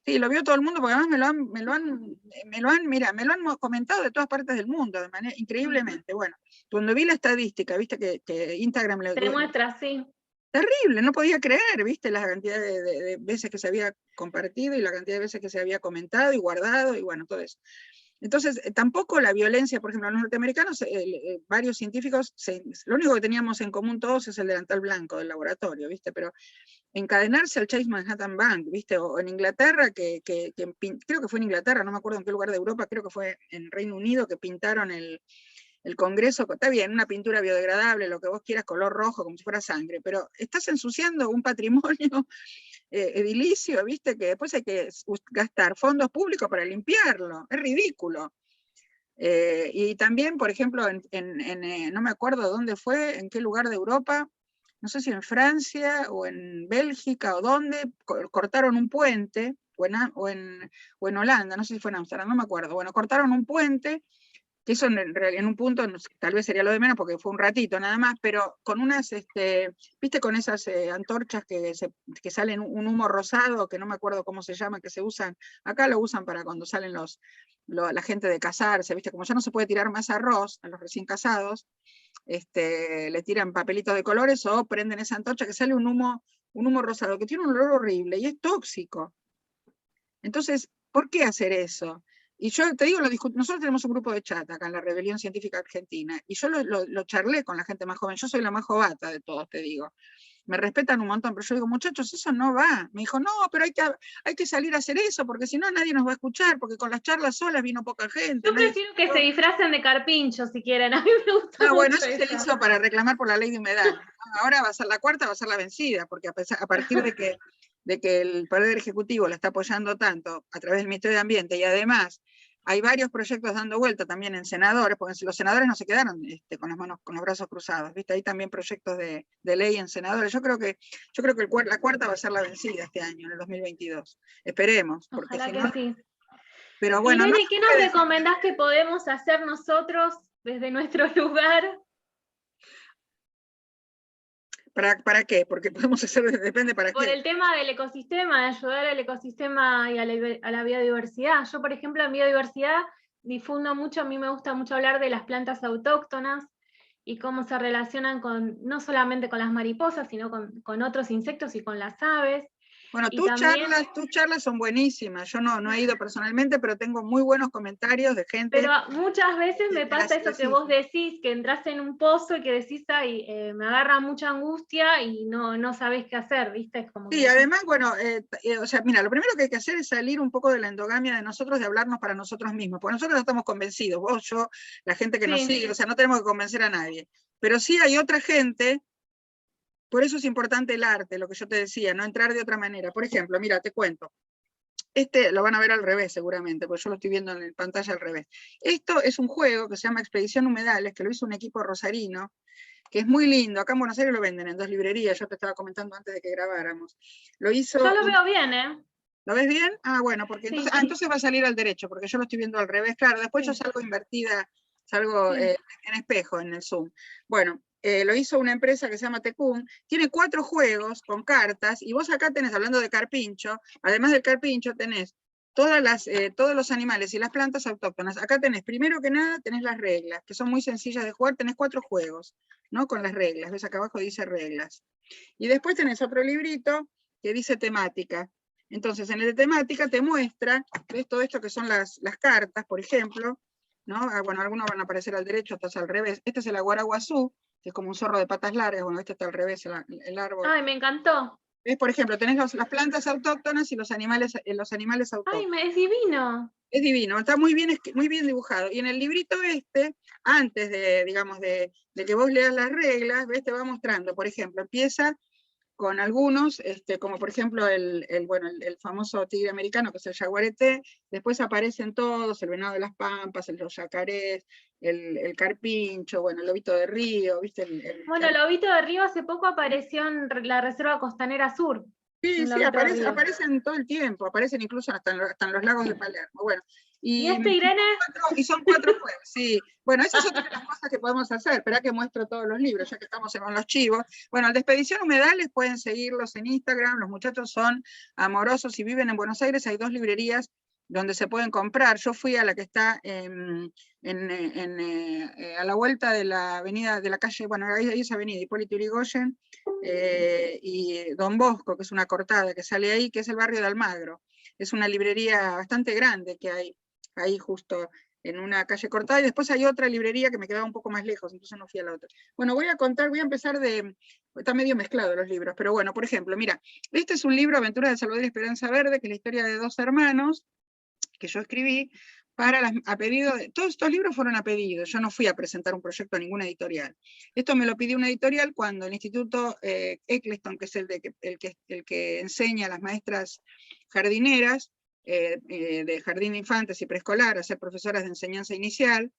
Sí, lo vio todo el mundo, porque además me lo han comentado de todas partes del mundo, de manera increíblemente. Bueno, cuando vi la estadística, viste que Instagram Te muestra, sí. terrible, no podía creer, viste, la cantidad de veces que se había compartido y la cantidad de veces que se había comentado y guardado, y bueno, todo eso. Entonces, tampoco la violencia, por ejemplo, los norteamericanos, varios científicos, lo único que teníamos en común todos es el delantal blanco del laboratorio, ¿viste? Pero encadenarse al Chase Manhattan Bank, ¿viste? O en Inglaterra, creo que fue en Inglaterra, no me acuerdo en qué lugar de Europa, creo que fue en Reino Unido, que pintaron el Congreso, está bien, una pintura biodegradable, lo que vos quieras, color rojo, como si fuera sangre, pero estás ensuciando un patrimonio edilicio, ¿viste? Que después hay que gastar fondos públicos para limpiarlo, es ridículo. Y también, por ejemplo, no me acuerdo dónde fue, en qué lugar de Europa, no sé si en Francia o en Bélgica o dónde, cortaron un puente, o en Holanda, no sé si fue en Amsterdam, no me acuerdo. Bueno, cortaron un puente, que eso en un punto tal vez sería lo de menos porque fue un ratito nada más, pero con unas, viste, con esas antorchas que salen un humo rosado, que no me acuerdo cómo se llama, que se usan, acá lo usan para cuando salen la gente de casarse, viste, como ya no se puede tirar más arroz a los recién casados, le tiran papelitos de colores o prenden esa antorcha que sale un humo rosado, que tiene un olor horrible y es tóxico. Entonces, ¿por qué hacer eso? Y yo te digo, nosotros tenemos un grupo de chat acá en la Rebelión Científica Argentina, y yo lo charlé con la gente más joven, yo soy la más jovata de todos, te digo. Me respetan un montón, pero yo digo, muchachos, eso no va. Me dijo, no, pero hay que salir a hacer eso, porque si no nadie nos va a escuchar, porque con las charlas solas vino poca gente. Yo prefiero que se disfracen de carpincho, si quieren, a mí me gusta No, bueno, mucho eso se eso. hizo para reclamar por la ley de humedad. Ahora va a ser la cuarta, va a ser la vencida, porque a partir de que el Poder Ejecutivo la está apoyando tanto a través del Ministerio de Ambiente, y además hay varios proyectos dando vuelta también en senadores, porque los senadores no se quedaron con los brazos cruzados, ¿viste? Hay también proyectos de ley en senadores. Yo creo que la cuarta va a ser la vencida este año, en el 2022. Esperemos, porque Ojalá si que no... sí. Pero bueno, no Irene, se ¿qué nos puede decir. recomendás que podemos hacer nosotros desde nuestro lugar? ¿Para qué? Porque podemos hacer, depende para Por qué. el tema del ecosistema, de ayudar al ecosistema y a la biodiversidad. Yo, por ejemplo, en biodiversidad difundo mucho, a mí me gusta mucho hablar de las plantas autóctonas y cómo se relacionan no solamente con las mariposas, sino con otros insectos y con las aves. Bueno, Y tus también, charlas son buenísimas. Yo no he ido personalmente, pero tengo muy buenos comentarios de pero gente muchas veces me que pasa eso las que vos hizo. decís, que entras en un pozo y que decís, ay, me agarra mucha angustia y no sabés qué hacer, ¿viste? Es como Sí, que... además, bueno, o sea, mira, lo primero que hay que hacer es salir un poco de la endogamia de nosotros, de hablarnos para nosotros mismos, porque nosotros no estamos convencidos, vos, yo, la gente que nos Sí, sigue, o sea, no tenemos que convencer a nadie. Pero sí hay otra gente, por eso es importante el arte, lo que yo te decía, no entrar de otra manera. Por ejemplo, mira, te cuento. Lo van a ver al revés seguramente, porque yo lo estoy viendo en pantalla al revés. Esto es un juego que se llama Expedición Humedales, que lo hizo un equipo rosarino, que es muy lindo. Acá en Buenos Aires lo venden en 2 librerías, yo te estaba comentando antes de que grabáramos. Lo yo hizo... lo veo bien, ¿eh? ¿Lo ves bien? Ah, bueno, porque Sí, entonces va a salir al derecho, porque yo lo estoy viendo al revés. Claro, después yo sí, salgo invertida, salgo sí. en espejo en el Zoom. Bueno, lo hizo una empresa que se llama Tecum, tiene 4 juegos con cartas, y vos acá tenés, hablando de carpincho, además del carpincho tenés todos los animales y las plantas autóctonas. Acá tenés, primero que nada, tenés las reglas, que son muy sencillas de jugar, tenés 4 juegos, ¿no? Con las reglas, ves acá abajo dice reglas. Y después tenés otro librito que dice temática. Entonces, en el de temática te muestra, ¿ves todo esto que son las cartas, por ejemplo? ¿No? Bueno, algunos van a aparecer al derecho, otros al revés. Este es el aguaraguazú, que es como un zorro de patas largas, bueno, este está al revés, el árbol. Ay, me encantó. ¿Ves? Por ejemplo, tenés las plantas autóctonas y los animales ¡Ay, autóctonos. es divino! Es divino, está muy bien dibujado. Y en el librito antes de, digamos, de que vos leas las reglas, ¿ves? Te va mostrando, por ejemplo, empieza con algunos, como por ejemplo bueno, el famoso tigre americano, que es el jaguarete, después aparecen todos, el venado de las pampas, los yacarés, el carpincho, bueno, el lobito de río, ¿viste? Bueno, el lobito de río hace poco apareció en la Reserva Costanera Sur. Sí, Un sí, lobito de río. aparecen todo el tiempo, aparecen incluso hasta en los lagos de Palermo. Bueno, ¿Y y, este, Irene? y son 4 juegos, sí. Bueno, esa es otra de las cosas que podemos hacer. Esperá que muestro todos los libros, ya que estamos en los chivos. Bueno, el de Expedición Humedales pueden seguirlos en Instagram, los muchachos son amorosos y viven en Buenos Aires, hay 2 librerías donde se pueden comprar. Yo fui a la que está a la vuelta de la avenida, de la calle, bueno, ahí es avenida Hipólito Yrigoyen, y Don Bosco, que es una cortada que sale ahí, que es el barrio de Almagro. Es una librería bastante grande que hay ahí justo en una calle cortada, y después hay otra librería que me quedaba un poco más lejos, entonces no fui a la otra. Bueno, voy a empezar está medio mezclado los libros, pero bueno, por ejemplo, mira, este es un libro, Aventuras de Salvador y Esperanza Verde, que es la historia de 2 hermanos, que yo escribí, a pedido todos estos libros fueron a pedido, yo no fui a presentar un proyecto a ninguna editorial. Esto me lo pidió una editorial cuando el Instituto Eccleston, que es el que enseña a las maestras jardineras, de jardín de infantes y preescolar, a ser profesoras de enseñanza inicial,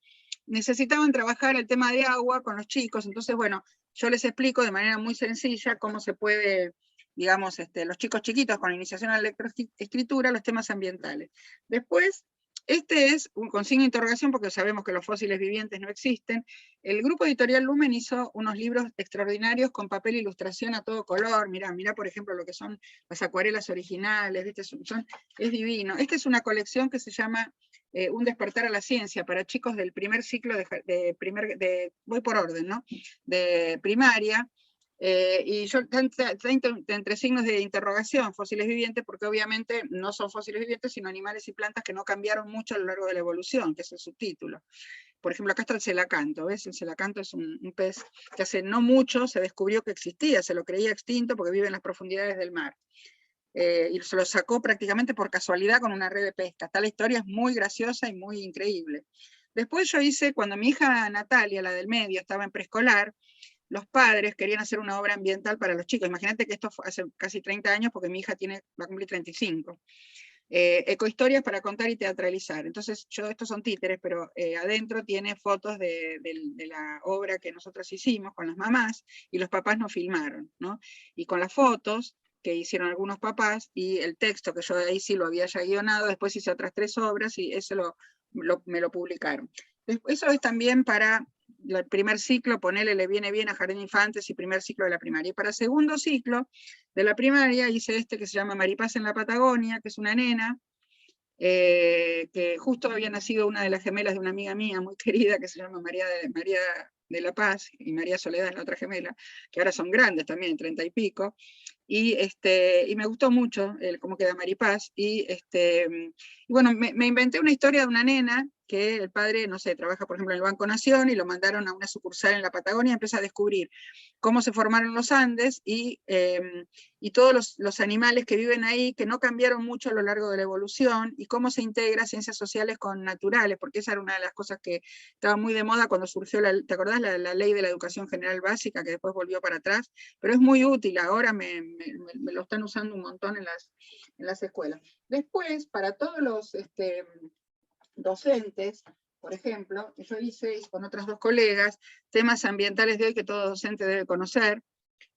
necesitaban trabajar el tema de agua con los chicos, entonces bueno, yo les explico de manera muy sencilla cómo se puede, digamos, los chicos chiquitos con iniciación a la lectoescritura, los temas ambientales. Después, es con signo de interrogación porque sabemos que los fósiles vivientes no existen. El grupo editorial Lumen hizo unos libros extraordinarios con papel e ilustración a todo color. Mirá por ejemplo lo que son las acuarelas originales, ¿viste? Es divino. Esta es una colección que se llama Un despertar a la ciencia para chicos del primer ciclo voy por orden, ¿no? De primaria. Y yo entre signos de interrogación, fósiles vivientes, porque obviamente no son fósiles vivientes, sino animales y plantas que no cambiaron mucho a lo largo de la evolución, que es el subtítulo. Por ejemplo, acá está el celacanto, ¿ves? El celacanto es un pez que hace no mucho se descubrió que existía, se lo creía extinto porque vive en las profundidades del mar. Y se lo sacó prácticamente por casualidad con una red de pesca. Tal historia es muy graciosa y muy increíble. Después yo hice, cuando mi hija Natalia, la del medio, estaba en preescolar, los padres querían hacer una obra ambiental para los chicos. Imagínate que esto fue hace casi 30 años, porque mi hija va a cumplir 35. Ecohistorias para contar y teatralizar. Entonces, estos son títeres, pero adentro tiene fotos de la obra que nosotros hicimos con las mamás, y los papás nos filmaron, ¿no? Y con las fotos que hicieron algunos papás, y el texto que yo ahí sí lo había ya guionado, después hice otras 3 obras, y eso me lo publicaron. Eso es también para el primer ciclo, le viene bien a Jardín de Infantes y primer ciclo de la primaria. Y para segundo ciclo de la primaria hice que se llama Maripaz en la Patagonia, que es una nena, que justo había nacido una de las gemelas de una amiga mía muy querida, que se llama María de la Paz, y María Soledad es la otra gemela, que ahora son grandes también, 30 y pico, y me gustó mucho cómo queda Maripaz, y bueno, me inventé una historia de una nena que el padre, no sé, trabaja por ejemplo en el Banco Nación, y lo mandaron a una sucursal en la Patagonia, y empieza a descubrir cómo se formaron los Andes, y todos los animales que viven ahí, que no cambiaron mucho a lo largo de la evolución, y cómo se integra ciencias sociales con naturales, porque esa era una de las cosas que estaba muy de moda cuando surgió, ¿te acordás? La ley de la educación general básica, que después volvió para atrás, pero es muy útil, ahora me lo están usando un montón en las escuelas. Después, para todos los docentes, por ejemplo, yo hice con otras 2 colegas temas ambientales de hoy que todo docente debe conocer,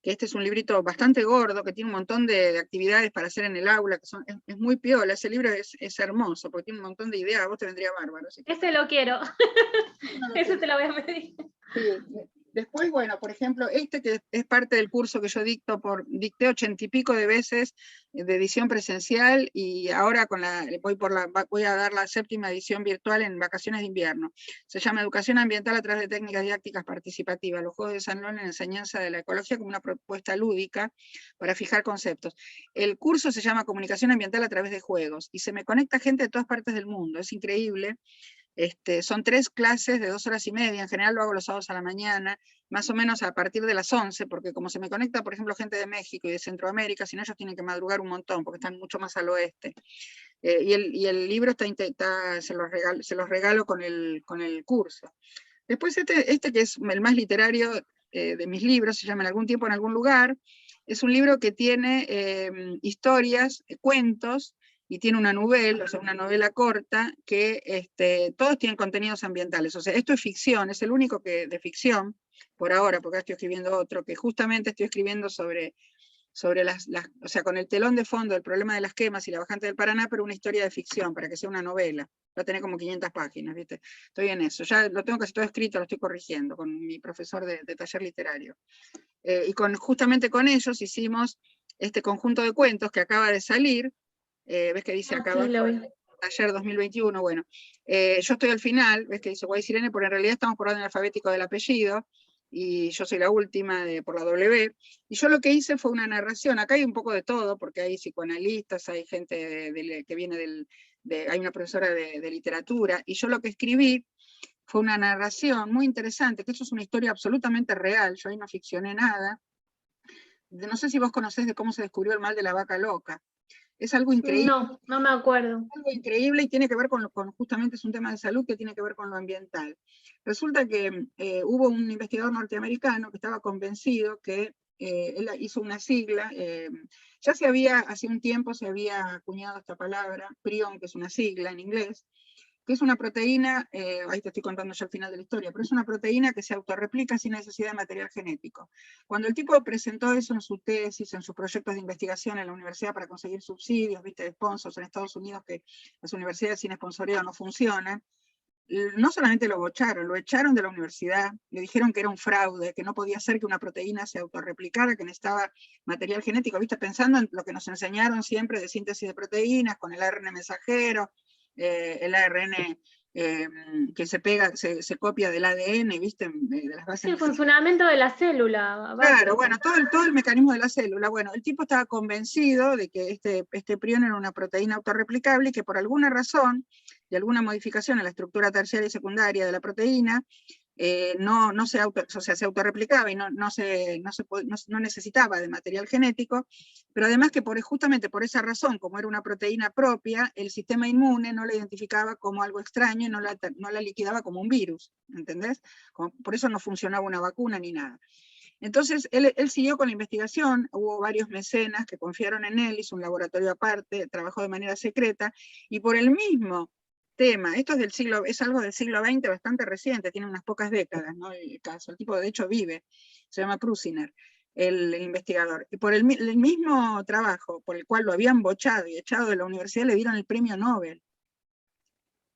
que este es un librito bastante gordo, que tiene un montón de actividades para hacer en el aula, que es muy piola. Ese libro es hermoso, porque tiene un montón de ideas, a vos te vendría bárbaro. Ese lo quiero. Ese te lo voy a pedir. Sí. Después, bueno, por ejemplo, que es parte del curso que yo dicté 80 y pico de veces de edición presencial, y ahora voy a dar la 7ª edición virtual en vacaciones de invierno. Se llama Educación Ambiental a través de técnicas didácticas participativas, los Juegos de San Lorenzo en enseñanza de la ecología, como una propuesta lúdica para fijar conceptos. El curso se llama Comunicación Ambiental a través de juegos, y se me conecta gente de todas partes del mundo, es increíble. Son 3 clases de 2 horas y media, en general lo hago los sábados a la mañana, más o menos a partir de las 11, porque como se me conecta, por ejemplo, gente de México y de Centroamérica, si no ellos tienen que madrugar un montón, porque están mucho más al oeste. Y el libro se los regalo con el curso. Después este que es el más literario de mis libros, se llama En algún tiempo, en algún lugar, es un libro que tiene historias, cuentos, y tiene una novela, o sea, una novela corta, que todos tienen contenidos ambientales. O sea, esto es ficción, es el único de ficción, por ahora, porque ahora estoy escribiendo otro, que justamente estoy escribiendo sobre o sea, con el telón de fondo del problema de las quemas y la bajante del Paraná, pero una historia de ficción, para que sea una novela. Va a tener como 500 páginas, ¿viste? Estoy en eso. Ya lo tengo casi todo escrito, lo estoy corrigiendo con mi profesor de taller literario. Y justamente con ellos hicimos este conjunto de cuentos que acaba de salir. ¿Ves que dice acá abajo? Taller 2021, bueno. Yo estoy al final, ves que dice Guay Irene, pero en realidad estamos por orden alfabético del apellido, y yo soy la última por la W, y yo lo que hice fue una narración. Acá hay un poco de todo, porque hay psicoanalistas, hay gente que viene hay una profesora de literatura, y yo lo que escribí fue una narración muy interesante, que eso es una historia absolutamente real, yo ahí no ficcioné nada. No sé si vos conocés de cómo se descubrió el mal de la vaca loca. Es algo increíble. No, no me acuerdo. Algo increíble, y tiene que ver justamente es un tema de salud que tiene que ver con lo ambiental. Resulta que hubo un investigador norteamericano que estaba convencido que él hizo una sigla, hace un tiempo se había acuñado esta palabra, prion, que es una sigla en inglés, que es una proteína, ahí te estoy contando ya el final de la historia, pero es una proteína que se autorreplica sin necesidad de material genético. Cuando el tipo presentó eso en su tesis, en sus proyectos de investigación en la universidad para conseguir subsidios, viste, de sponsors en Estados Unidos, que las universidades sin sponsoreo no funcionan, no solamente lo bocharon, lo echaron de la universidad, le dijeron que era un fraude, que no podía ser que una proteína se autorreplicara, que necesitaba material genético, ¿viste? Pensando en lo que nos enseñaron siempre de síntesis de proteínas, con el ARN mensajero, el ARN que se copia del ADN, ¿viste? De las bases. El funcionamiento de la célula. Claro, bueno, todo el mecanismo de la célula. Bueno, el tipo estaba convencido de que este prion era una proteína autorreplicable y que por alguna razón, de alguna modificación en la estructura terciaria y secundaria de la proteína, se autorreplicaba y no necesitaba de material genético, pero además que justamente por esa razón, como era una proteína propia, el sistema inmune no la identificaba como algo extraño y no la liquidaba como un virus, ¿entendés? Por eso no funcionaba una vacuna ni nada. Entonces, él siguió con la investigación, hubo varios mecenas que confiaron en él, hizo un laboratorio aparte, trabajó de manera secreta, y por el mismo tema, esto es algo del siglo XX bastante reciente, tiene unas pocas décadas, ¿no? El caso, el tipo de hecho vive, se llama Prusiner, el investigador, y por el mismo trabajo por el cual lo habían bochado y echado de la universidad, le dieron el premio Nobel.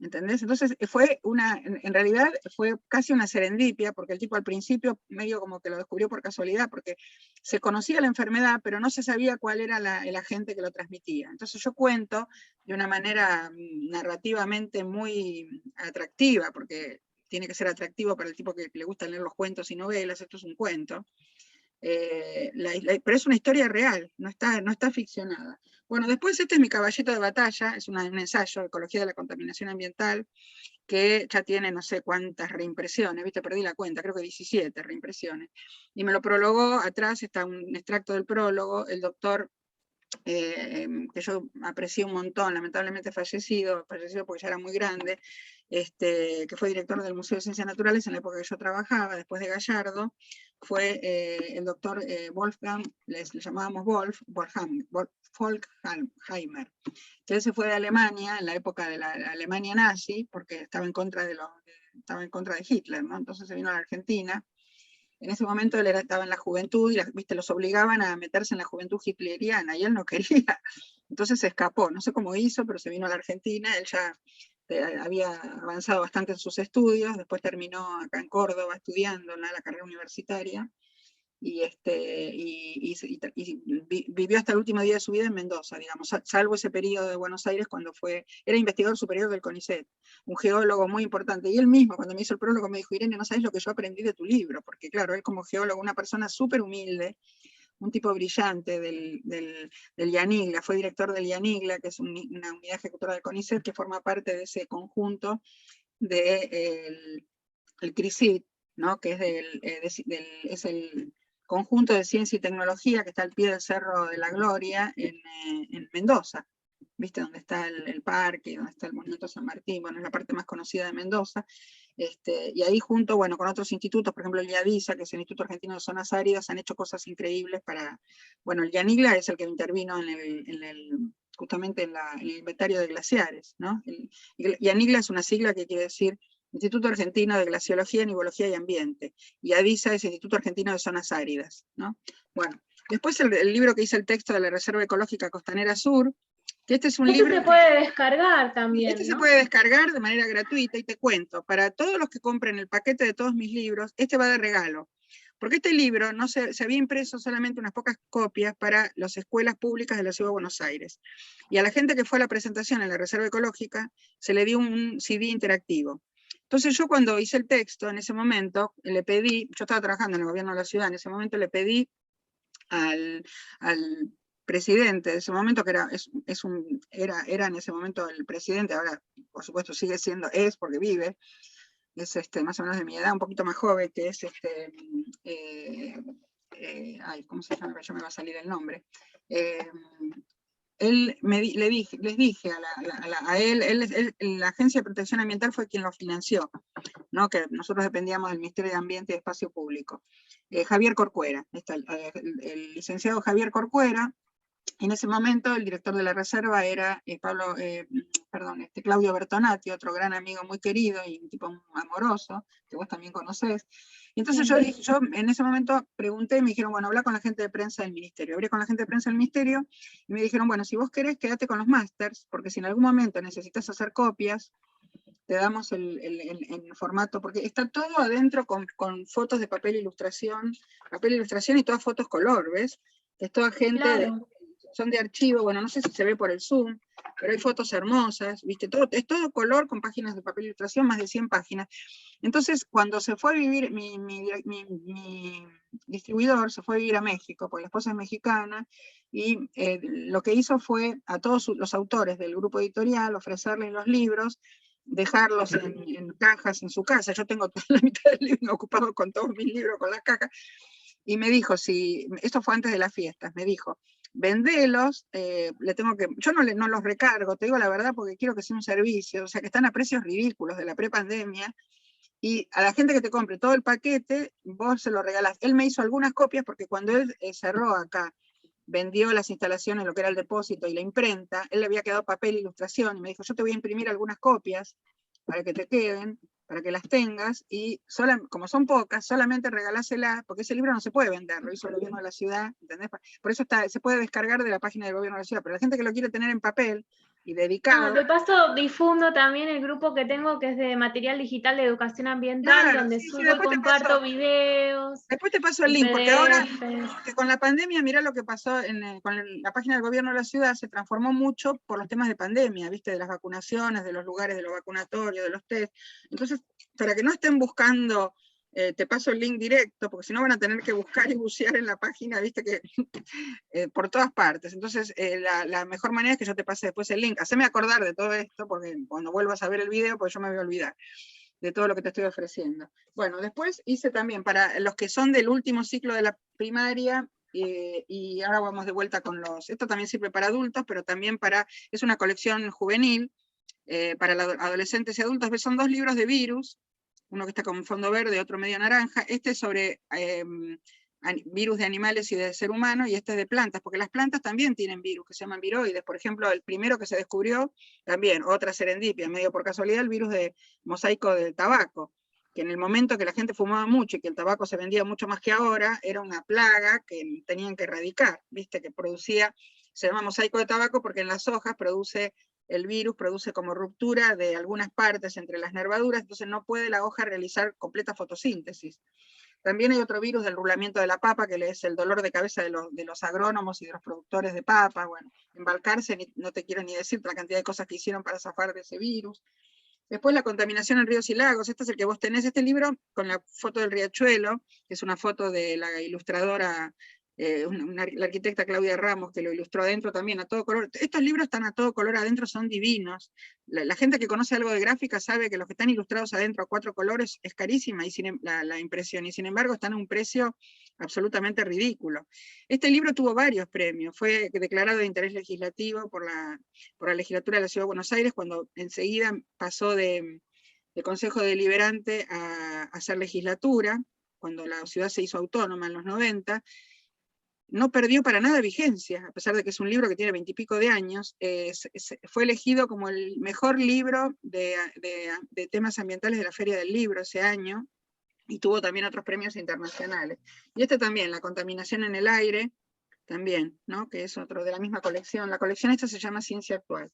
¿Entendés? Entonces en realidad fue casi una serendipia, porque el tipo al principio medio como que lo descubrió por casualidad, porque se conocía la enfermedad, pero no se sabía cuál era el agente que lo transmitía. Entonces yo cuento de una manera narrativamente muy atractiva, porque tiene que ser atractivo para el tipo que le gusta leer los cuentos y novelas, esto es un cuento. Pero es una historia real, no está ficcionada. Bueno, después este es mi caballito de batalla, es un ensayo, Ecología de la Contaminación Ambiental, que ya tiene no sé cuántas reimpresiones, ¿viste? Perdí la cuenta, creo que 17 reimpresiones. Y me lo prologó, atrás está un extracto del prólogo, el doctor, que yo aprecié un montón, lamentablemente falleció porque ya era muy grande, que fue director del Museo de Ciencias Naturales en la época que yo trabajaba, después de Gallardo, fue el doctor Wolfgang, le llamábamos Folkheimer, que él se fue de Alemania en la época de la Alemania nazi, porque estaba en contra de Hitler, ¿no? Entonces se vino a la Argentina. En ese momento él estaba en la juventud y ¿viste? Los obligaban a meterse en la juventud hitleriana y él no quería. Entonces se escapó, no sé cómo hizo, pero se vino a la Argentina. Él ya había avanzado bastante en sus estudios, después terminó acá en Córdoba estudiando la carrera universitaria y vivió hasta el último día de su vida en Mendoza, digamos, salvo ese periodo de Buenos Aires cuando era investigador superior del CONICET, un geólogo muy importante. Y él mismo, cuando me hizo el prólogo, me dijo: Irene, no sabes lo que yo aprendí de tu libro, porque claro, él como geólogo, una persona súper humilde, un tipo brillante del IANIGLA, fue director del IANIGLA, que es una unidad ejecutora del CONICET que forma parte de ese conjunto del CRISIT, ¿no? Que es el conjunto de ciencia y tecnología que está al pie del Cerro de la Gloria en Mendoza, ¿viste? Donde está el parque, donde está el Monumento San Martín, bueno, es la parte más conocida de Mendoza. Y ahí junto, bueno, con otros institutos, por ejemplo el IADISA, que es el Instituto Argentino de Zonas Áridas, han hecho cosas increíbles para, bueno, el IANIGLA es el que intervino justamente en el inventario de glaciares, ¿no? IANIGLA es una sigla que quiere decir Instituto Argentino de Glaciología, Nivología y Ambiente, y ADISA es Instituto Argentino de Zonas Áridas, ¿no? Bueno, después el libro que hice el texto de la Reserva Ecológica Costanera Sur, que este es un libro se puede descargar también, este ¿no? se puede descargar de manera gratuita, y te cuento, para todos los que compren el paquete de todos mis libros, este va de regalo. Porque este libro no se había impreso solamente unas pocas copias para las escuelas públicas de la Ciudad de Buenos Aires. Y a la gente que fue a la presentación en la Reserva Ecológica se le dio un CD interactivo. Entonces yo cuando hice el texto, en ese momento, le pedí, yo estaba trabajando en el gobierno de la ciudad, en ese momento le pedí al presidente de ese momento, que era en ese momento el presidente, ahora por supuesto sigue siendo, porque vive, es más o menos de mi edad, un poquito más joven, que es ¿cómo se llama? Ya me va a salir el nombre. Les dije a él, la Agencia de Protección Ambiental fue quien lo financió, ¿no? Que nosotros dependíamos del Ministerio de Ambiente y Espacio Público. Javier Corcuera, el licenciado Javier Corcuera. En ese momento el director de la reserva era Claudio Bertonati, otro gran amigo muy querido y un tipo amoroso, que vos también conocés. Y entonces yo en ese momento pregunté, me dijeron, bueno, habla con la gente de prensa del ministerio. Hablé con la gente de prensa del ministerio y me dijeron, bueno, si vos querés, quédate con los másters, porque si en algún momento necesitas hacer copias, te damos el formato, porque está todo adentro con fotos de papel ilustración y todas fotos color, ¿ves? Es toda gente, claro. son de archivo, bueno, no sé si se ve por el Zoom, pero hay fotos hermosas, ¿viste? Es todo color con páginas de papel ilustración, más de 100 páginas. Entonces, cuando se fue a vivir, mi distribuidor se fue a vivir a México, porque la esposa es mexicana, y lo que hizo fue a todos los autores del grupo editorial ofrecerles los libros, dejarlos en cajas en su casa. Yo tengo toda la mitad del libro ocupado con todos mis libros, con las cajas, y me dijo, esto fue antes de las fiestas, me dijo, vendelos, yo no los recargo, te digo la verdad, porque quiero que sea un servicio, o sea que están a precios ridículos de la prepandemia, y a la gente que te compre todo el paquete, vos se lo regalás. Él me hizo algunas copias, porque cuando él cerró acá, vendió las instalaciones, lo que era el depósito y la imprenta, él le había quedado papel e ilustración, y me dijo, yo te voy a imprimir algunas copias para que te queden, para que las tengas, y como son pocas, solamente regaláselas, porque ese libro no se puede vender, lo hizo el gobierno de la ciudad, ¿entendés? Por eso se puede descargar de la página del gobierno de la ciudad, pero la gente que lo quiere tener en papel y dedicado... No, de paso difundo también el grupo que tengo, que es de material digital de educación ambiental, Claro, donde sí, subo y comparto videos. Después te paso el y link, porque ahora PDFs. que con la pandemia, mirá lo que pasó con la página del gobierno de la ciudad, se transformó mucho por los temas de pandemia, ¿viste? De las vacunaciones, de los lugares de los vacunatorios, de los test. Entonces, para que no estén buscando, te paso el link directo, porque si no van a tener que buscar y bucear en la página, ¿viste? Que por todas partes. Entonces, la mejor manera es que yo te pase después el link. Haceme acordar de todo esto, porque cuando vuelvas a ver el video, pues yo me voy a olvidar de todo lo que te estoy ofreciendo. Bueno, después hice también para los que son del último ciclo de la primaria, y ahora vamos de vuelta con esto también sirve para adultos, pero también es una colección juvenil, para adolescentes y adultos. Son 2 libros de virus, uno que está con fondo verde, otro medio naranja. Este es sobre virus de animales y de ser humano, y este es de plantas, porque las plantas también tienen virus, que se llaman viroides. Por ejemplo, el primero que se descubrió, también, otra serendipia, medio por casualidad, el virus de mosaico del tabaco, que en el momento que la gente fumaba mucho y que el tabaco se vendía mucho más que ahora, era una plaga que tenían que erradicar, ¿viste? Que se llama mosaico de tabaco porque en las hojas el virus produce como ruptura de algunas partes entre las nervaduras, entonces no puede la hoja realizar completa fotosíntesis. También hay otro virus del rulamiento de la papa, que es el dolor de cabeza de los agrónomos y de los productores de papa. Bueno, embalcarse, no te quiero ni decir la cantidad de cosas que hicieron para zafar de ese virus. Después la contaminación en ríos y lagos. Este es el que vos tenés, este libro, con la foto del riachuelo, que es una foto de la ilustradora la arquitecta Claudia Ramos, que lo ilustró adentro también a todo color. Estos libros están a todo color adentro, son divinos. La gente que conoce algo de gráfica sabe que los que están ilustrados adentro a 4 colores es carísima la impresión, y sin embargo están a un precio absolutamente ridículo. Este libro tuvo varios premios, fue declarado de interés legislativo por la legislatura de la Ciudad de Buenos Aires, cuando enseguida pasó de Consejo Deliberante a ser legislatura, cuando la ciudad se hizo autónoma en los 90, no perdió para nada vigencia, a pesar de que es un libro que tiene 20 y pico de años. Fue elegido como el mejor libro de temas ambientales de la Feria del Libro ese año, y tuvo también otros premios internacionales. Y este también, La contaminación en el aire, también, ¿no? Que es otro de la misma colección. La colección esta se llama Ciencia Actual.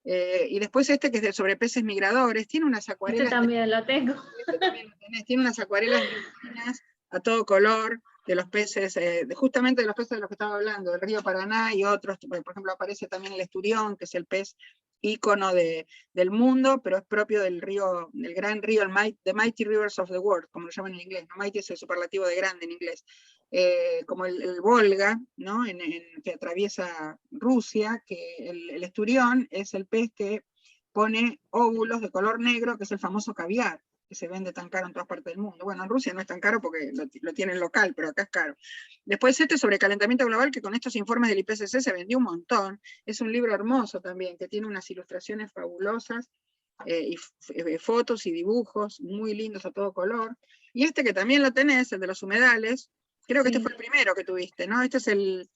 Y después este, que es sobre peces migradores, tiene unas acuarelas. Este también lo tengo. Este también lo tenés, tiene unas acuarelas divinas, a todo color, de los peces, justamente de los peces de los que estaba hablando, del río Paraná y otros. Por ejemplo, aparece también el esturión, que es el pez ícono del mundo, pero es propio del gran río, the Mighty Rivers of the World, como lo llaman en inglés, ¿no? Mighty es el superlativo de grande en inglés, como el Volga, ¿no? Que atraviesa Rusia, que el esturión es el pez que pone óvulos de color negro, que es el famoso caviar, que se vende tan caro en todas partes del mundo. Bueno, en Rusia no es tan caro porque lo tienen local, pero acá es caro. Después este sobre calentamiento global, que con estos informes del IPCC se vendió un montón. Es un libro hermoso también, que tiene unas ilustraciones fabulosas, y fotos y dibujos muy lindos a todo color. Y este que también lo tenés, el de los humedales, creo que este fue el primero que tuviste, ¿no? Este es el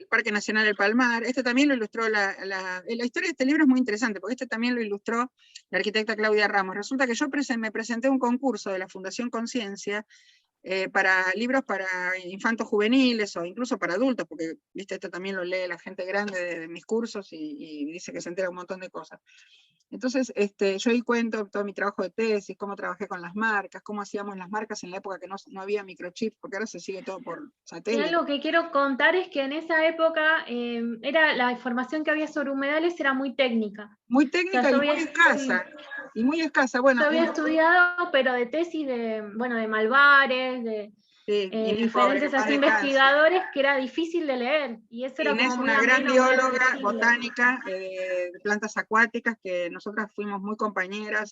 Parque Nacional del Palmar. Este también lo ilustró, la historia de este libro es muy interesante, porque este también lo ilustró la arquitecta Claudia Ramos. Resulta que yo me presenté a un concurso de la Fundación Conciencia, para libros para infantos juveniles o incluso para adultos, porque ¿viste? Esto también lo lee la gente grande de mis cursos y dice que se entera un montón de cosas. Entonces, yo ahí cuento todo mi trabajo de tesis, cómo trabajé con las marcas, cómo hacíamos las marcas en la época que no había microchips, porque ahora se sigue todo por satélite. Y algo que quiero contar es que en esa época la información que había sobre humedales era muy técnica. Muy técnica, o sea, y muy escasa. Y muy escasa. Bueno, yo había estudiado, pero de tesis de Malvares, de diferentes investigadores, que era difícil de leer. Y eso era Inés, como una gran bióloga botánica de plantas acuáticas, que nosotras fuimos muy compañeras,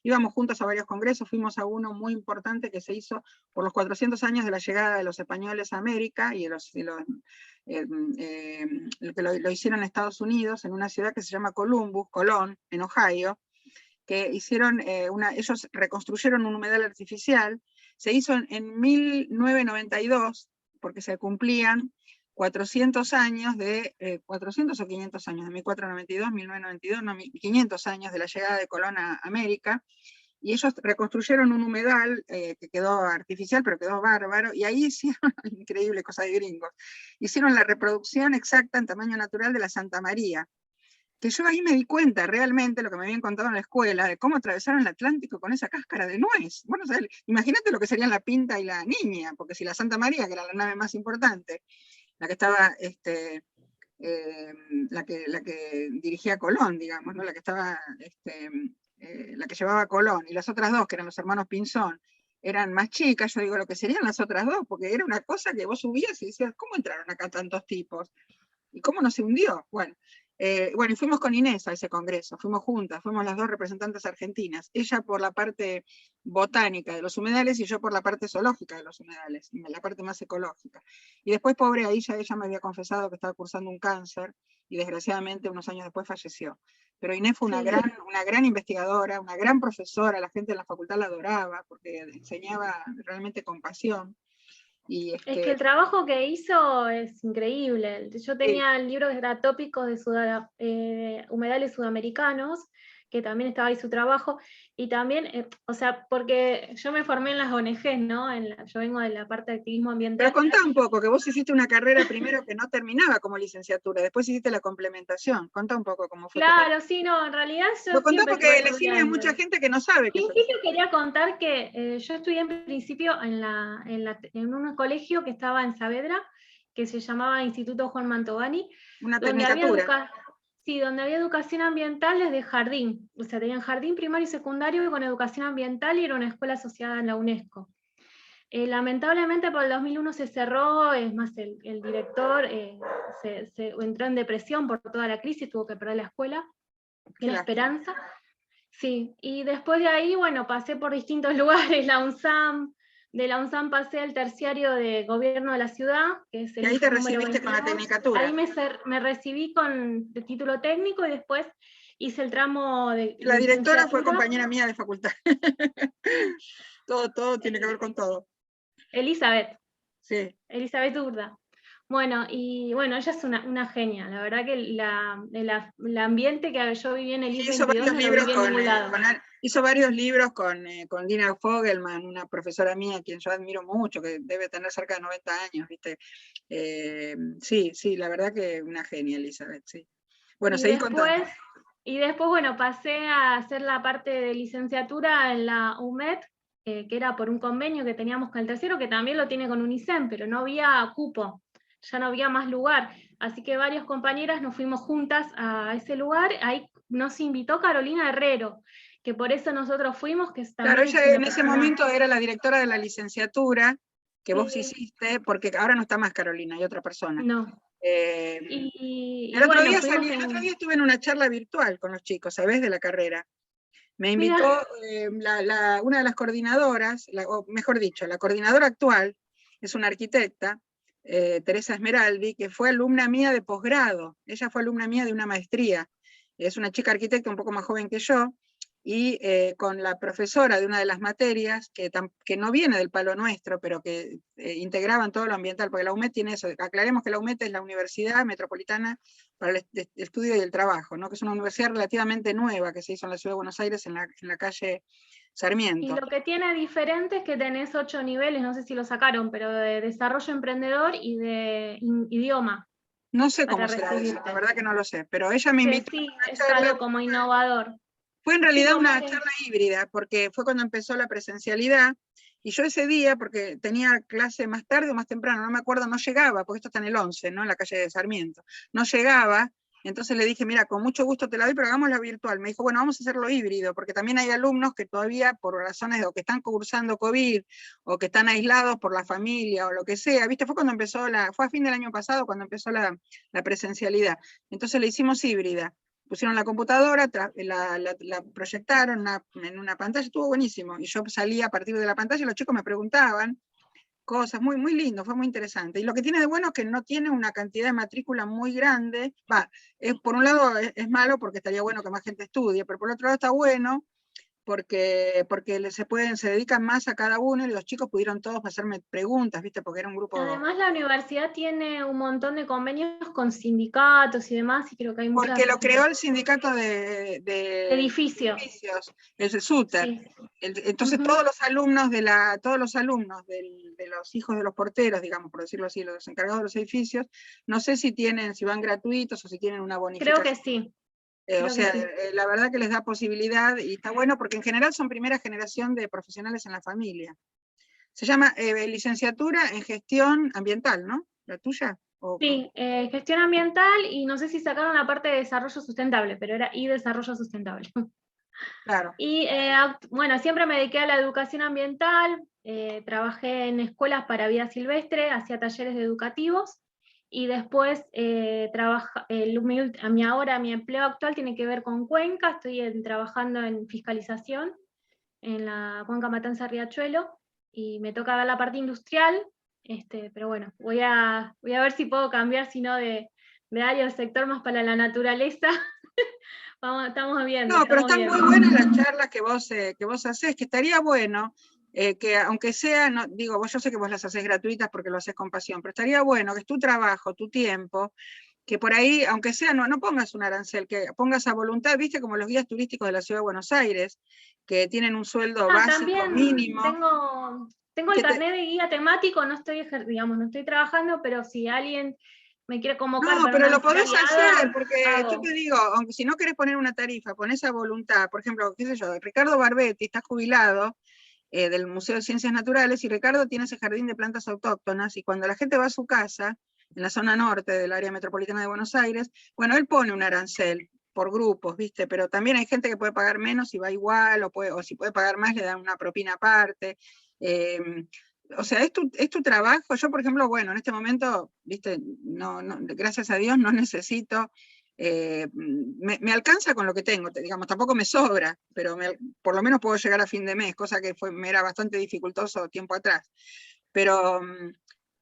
íbamos juntas a varios congresos, fuimos a uno muy importante que se hizo por los 400 años de la llegada de los españoles a América, y lo hicieron en Estados Unidos, en una ciudad que se llama Colón, en Ohio, que hicieron ellos reconstruyeron un humedal artificial. Se hizo en 1992, porque se cumplían 400 años 400 o 500 años, de 1492, 1992, no, 500 años de la llegada de Colón a América, y ellos reconstruyeron un humedal que quedó artificial, pero quedó bárbaro, y ahí hicieron, increíble cosa de gringos, hicieron la reproducción exacta en tamaño natural de la Santa María, que yo ahí me di cuenta realmente, lo que me habían contado en la escuela, de cómo atravesaron el Atlántico con esa cáscara de nuez. Bueno, o sea, imagínate lo que serían la Pinta y la Niña, porque si la Santa María, que era la nave más importante, la que estaba, la que dirigía Colón, digamos, ¿no? La que estaba, la que llevaba a Colón, y las otras dos, que eran los hermanos Pinzón, eran más chicas, yo digo lo que serían las otras dos, porque era una cosa que vos subías y decías, ¿cómo entraron acá tantos tipos? ¿Y cómo no se hundió? Bueno, y fuimos con Inés a ese congreso, fuimos juntas, fuimos las dos representantes argentinas, ella por la parte botánica de los humedales y yo por la parte zoológica de los humedales, la parte más ecológica. Y después, pobre, ahí ella me había confesado que estaba cursando un cáncer, y desgraciadamente unos años después falleció. Pero Inés fue una gran investigadora, una gran profesora, la gente de la facultad la adoraba, porque enseñaba realmente con pasión. Es que el trabajo que hizo es increíble. Yo tenía el libro de tópicos de humedales sudamericanos, que también estaba ahí su trabajo, y también, o sea, porque yo me formé en las ONGs, ¿no? Yo vengo de la parte de activismo ambiental. Pero contá un poco, que vos hiciste una carrera primero que no terminaba como licenciatura, después hiciste la complementación. Contá un poco cómo fue. Claro, sí, no, en realidad yo lo contá porque le sirve a mucha gente que no sabe. En principio quería contar que yo estudié en principio en un colegio que estaba en Saavedra, que se llamaba Instituto Juan Mantovani. Una tecnicatura. Donde había educación ambiental desde jardín. O sea, tenían jardín primario y secundario con educación ambiental, y era una escuela asociada a la UNESCO. Lamentablemente por el 2001 se cerró, es más, el director se entró en depresión por toda la crisis, tuvo que perder la escuela, La Esperanza. Sí, y después de ahí, bueno, pasé por distintos lugares, la UNSAM, de la UNSAM pasé al terciario de gobierno de la ciudad, que es el Y ahí te número recibiste 22. con la tecnicatura. Ahí me recibí de título técnico y después hice el tramo de La directora fue licenciatura. compañera mía de facultad. Todo tiene que ver con todo. Elizabeth. Sí. Elizabeth Urda. Bueno, y bueno, ella es una genia. La verdad que el ambiente que yo viví en el IS 22 no lo viví en ningún lado. Hizo varios libros con Lina Fogelman, una profesora mía a quien yo admiro mucho, que debe tener cerca de 90 años, ¿viste? Sí, la verdad que una genia, Elizabeth, sí. Bueno, seguí contando. Y después, bueno, pasé a hacer la parte de licenciatura en la UMED, que era por un convenio que teníamos con el tercero, que también lo tiene con UNICEN, pero no había cupo, ya no había más lugar. Así que varias compañeras nos fuimos juntas a ese lugar. Ahí nos invitó Carolina Herrero, que por eso nosotros fuimos, que Claro, ella en ese momento era la directora de la licenciatura que vos hiciste, porque ahora no está más Carolina, hay otra persona. No. El otro día estuve en una charla virtual con los chicos, ¿sabés? De la carrera. Me invitó una de las coordinadoras, o mejor dicho, la coordinadora actual, es una arquitecta, Teresa Esmeraldi, que fue alumna mía de posgrado. Ella fue alumna mía de una maestría. Es una chica arquitecta un poco más joven que yo, y con la profesora de una de las materias, que no viene del palo nuestro, pero que integraban todo lo ambiental, porque la UMED tiene eso. Aclaremos que la UMED es la Universidad Metropolitana para el Estudio y el Trabajo, ¿no? Que es una universidad relativamente nueva que se hizo en la Ciudad de Buenos Aires, en la calle Sarmiento. Y lo que tiene diferente es que tenés 8 niveles, no sé si lo sacaron, pero de desarrollo emprendedor y de idioma. No sé cómo será eso, la verdad que no lo sé, pero ella me invitó sí, a una es algo como innovador. Fue en realidad una charla híbrida, porque fue cuando empezó la presencialidad, y yo ese día, porque tenía clase más tarde o más temprano, no me acuerdo, no llegaba, porque esto está en el 11, ¿no? En la calle de Sarmiento, no llegaba. Entonces le dije, mira, con mucho gusto te la doy, pero hagámosla virtual. Me dijo, bueno, vamos a hacerlo híbrido, porque también hay alumnos que todavía, por razones de o que están cursando COVID, o que están aislados por la familia, o lo que sea, ¿viste? Fue cuando empezó fue a fin del año pasado, cuando empezó la presencialidad. Entonces le hicimos híbrida. Pusieron la computadora, la proyectaron en una pantalla, estuvo buenísimo. Y yo salía a partir de la pantalla, los chicos me preguntaban cosas, muy, muy lindo, fue muy interesante. Y lo que tiene de bueno es que no tiene una cantidad de matrícula muy grande. Por un lado es malo porque estaría bueno que más gente estudie, pero por otro lado está bueno porque se dedican más a cada uno, y los chicos pudieron todos hacerme preguntas, ¿viste? Porque era un grupo... Además la universidad tiene un montón de convenios con sindicatos y demás, y creo que hay muchas... Porque lo creó el sindicato de edificios, el SUTER. Sí. Entonces todos los alumnos de los hijos de los porteros, digamos, por decirlo así, los encargados de los edificios, no sé si van gratuitos o si tienen una bonificación. Creo que sí. La verdad que les da posibilidad, y está bueno porque en general son primera generación de profesionales en la familia. Se llama licenciatura en gestión ambiental, ¿no? ¿La tuya? Sí, gestión ambiental, y no sé si sacaron la parte de desarrollo sustentable, pero era desarrollo sustentable. Claro. Y bueno, siempre me dediqué a la educación ambiental, trabajé en escuelas para vida silvestre, hacía talleres educativos, y después mi empleo actual tiene que ver con Cuenca. Estoy trabajando en fiscalización en la Cuenca Matanza Riachuelo, y me toca ver la parte industrial, pero bueno, voy a ver si puedo cambiar, si no de área o sector más para la naturaleza. Estamos viendo. No, pero están muy buenas las charlas que vos hacés, que estaría bueno que aunque sea, no, digo, yo sé que vos las hacés gratuitas porque lo hacés con pasión, pero estaría bueno que es tu trabajo, tu tiempo, que por ahí, aunque sea, no pongas un arancel, que pongas a voluntad, viste, como los guías turísticos de la Ciudad de Buenos Aires, que tienen un sueldo básico, mínimo. Tengo el carnet de guía temático, no estoy trabajando, pero si alguien me quiere convocar. No, pero lo podés hacer, porque yo te digo, aunque si no querés poner una tarifa, ponés a voluntad. Por ejemplo, qué sé yo, Ricardo Barbetti está jubilado del Museo de Ciencias Naturales, y Ricardo tiene ese jardín de plantas autóctonas, y cuando la gente va a su casa, en la zona norte del área metropolitana de Buenos Aires, bueno, él pone un arancel por grupos, ¿viste? Pero también hay gente que puede pagar menos y va igual, o si puede pagar más le dan una propina aparte. o sea, es tu trabajo. Yo, por ejemplo, bueno, en este momento, viste, gracias a Dios no necesito, me alcanza con lo que tengo, digamos, tampoco me sobra, pero por lo menos puedo llegar a fin de mes, cosa que me era bastante dificultoso tiempo atrás. Pero,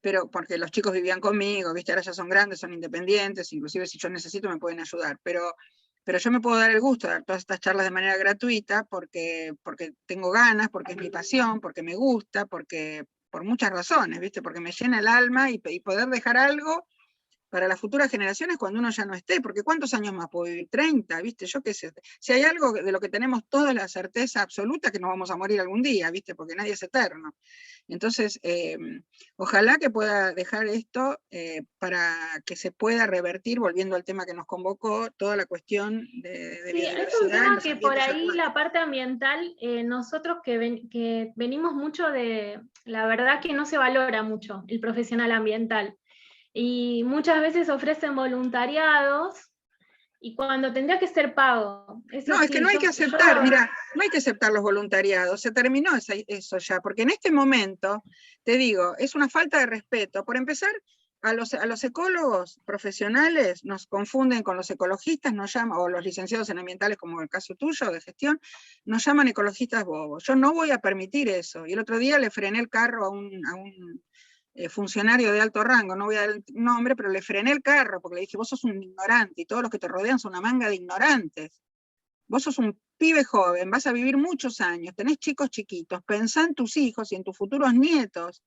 pero porque los chicos vivían conmigo, viste, ahora ya son grandes, son independientes, inclusive si yo necesito me pueden ayudar, pero yo me puedo dar el gusto de dar todas estas charlas de manera gratuita porque tengo ganas, porque es mi pasión, porque me gusta, por muchas razones, ¿viste? Porque me llena el alma y poder dejar algo para las futuras generaciones cuando uno ya no esté, porque ¿cuántos años más puedo vivir? 30, ¿viste? Yo qué sé. Si hay algo de lo que tenemos toda la certeza absoluta que nos vamos a morir algún día, ¿viste? Porque nadie es eterno. Entonces, ojalá que pueda dejar esto para que se pueda revertir, volviendo al tema que nos convocó, toda la cuestión de Sí, biodiversidad. es un tema que por ahí acuáticos. la parte ambiental, nosotros que venimos mucho de, la verdad que no se valora mucho el profesional ambiental. Y muchas veces ofrecen voluntariados y cuando tendría que ser pago. Eso No, es que sí, no hay que aceptar, mira, no hay que aceptar los voluntariados, se terminó eso ya, porque en este momento, te digo, es una falta de respeto. Por empezar, a los ecólogos profesionales nos confunden con los ecologistas, nos llaman, o los licenciados en ambientales, como el caso tuyo, de gestión, nos llaman ecologistas bobos. Yo no voy a permitir eso. Y el otro día le frené el carro a un funcionario de alto rango, no voy a dar el nombre, pero le frené el carro, porque le dije, vos sos un ignorante, y todos los que te rodean son una manga de ignorantes. Vos sos un pibe joven, vas a vivir muchos años, tenés chicos chiquitos, pensá en tus hijos y en tus futuros nietos.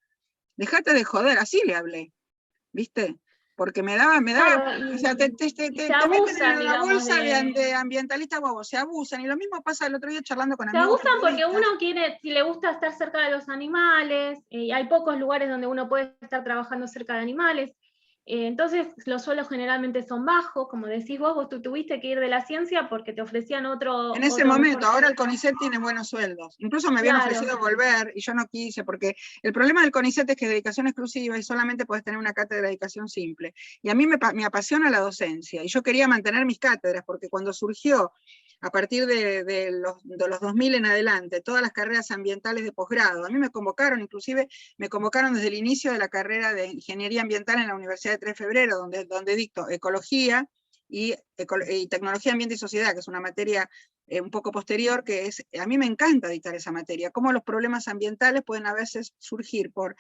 Dejate de joder, así le hablé, ¿viste? Porque me daba, claro, o sea, te se meten abusan, en la digamos, bolsa de ambientalista bobo, se abusan, y lo mismo pasa el otro día charlando con se amigos abusan porque periodistas. uno quiere, si le gusta estar cerca de los animales, y hay pocos lugares donde uno puede estar trabajando cerca de animales. Entonces los suelos generalmente son bajos, como decís vos tú tuviste que ir de la ciencia porque te ofrecían En ese otro mejor momento, ahora el sueldo. CONICET tiene buenos sueldos. Incluso me habían Claro, ofrecido volver y yo no quise, porque el problema del CONICET es que es dedicación exclusiva y solamente puedes tener una cátedra de dedicación simple. Y a mí me apasiona la docencia y yo quería mantener mis cátedras, porque cuando surgió, a partir de los 2000 en adelante, todas las carreras ambientales de posgrado, a mí me convocaron, inclusive me convocaron desde el inicio de la carrera de Ingeniería Ambiental en la Universidad de 3 de Febrero, donde dicto Ecología y Tecnología, Ambiente y Sociedad, que es una materia un poco posterior, que es, a mí me encanta dictar esa materia, cómo los problemas ambientales pueden a veces surgir por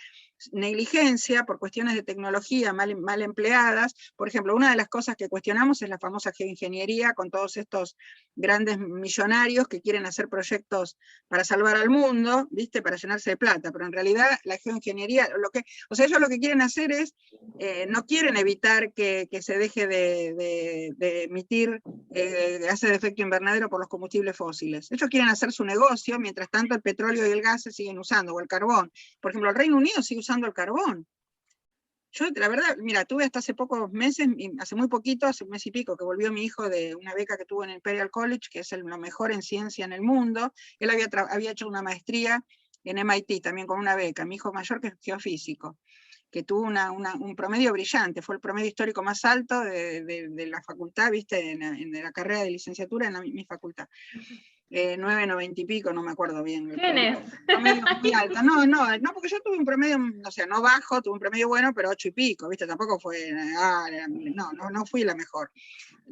negligencia, por cuestiones de tecnología mal empleadas. Por ejemplo, una de las cosas que cuestionamos es la famosa geoingeniería, con todos estos grandes millonarios que quieren hacer proyectos para salvar al mundo, ¿viste? Para llenarse de plata, pero en realidad la geoingeniería, o sea, ellos lo que quieren hacer es, no quieren evitar que se deje de emitir gases de efecto invernadero por los combustibles fósiles. Ellos quieren hacer su negocio, mientras tanto el petróleo y el gas se siguen usando, o el carbón. Por ejemplo, el Reino Unido sigue usando el carbón. Yo, la verdad, mira, tuve hasta hace pocos meses, hace muy poquito, hace un mes y pico, que volvió mi hijo de una beca que tuvo en el Imperial College, que es lo mejor en ciencia en el mundo. Él había hecho una maestría en MIT, también con una beca. Mi hijo mayor, que es geofísico, que tuvo un promedio brillante, fue el promedio histórico más alto de la facultad, viste, en la carrera de licenciatura en mi facultad. 9,90 y pico, no me acuerdo bien. ¿quién es? Promedio muy alto. No, porque yo tuve un promedio, o sea, no bajo, tuve un promedio bueno, pero 8 y pico, ¿viste? Tampoco fue, no fui la mejor.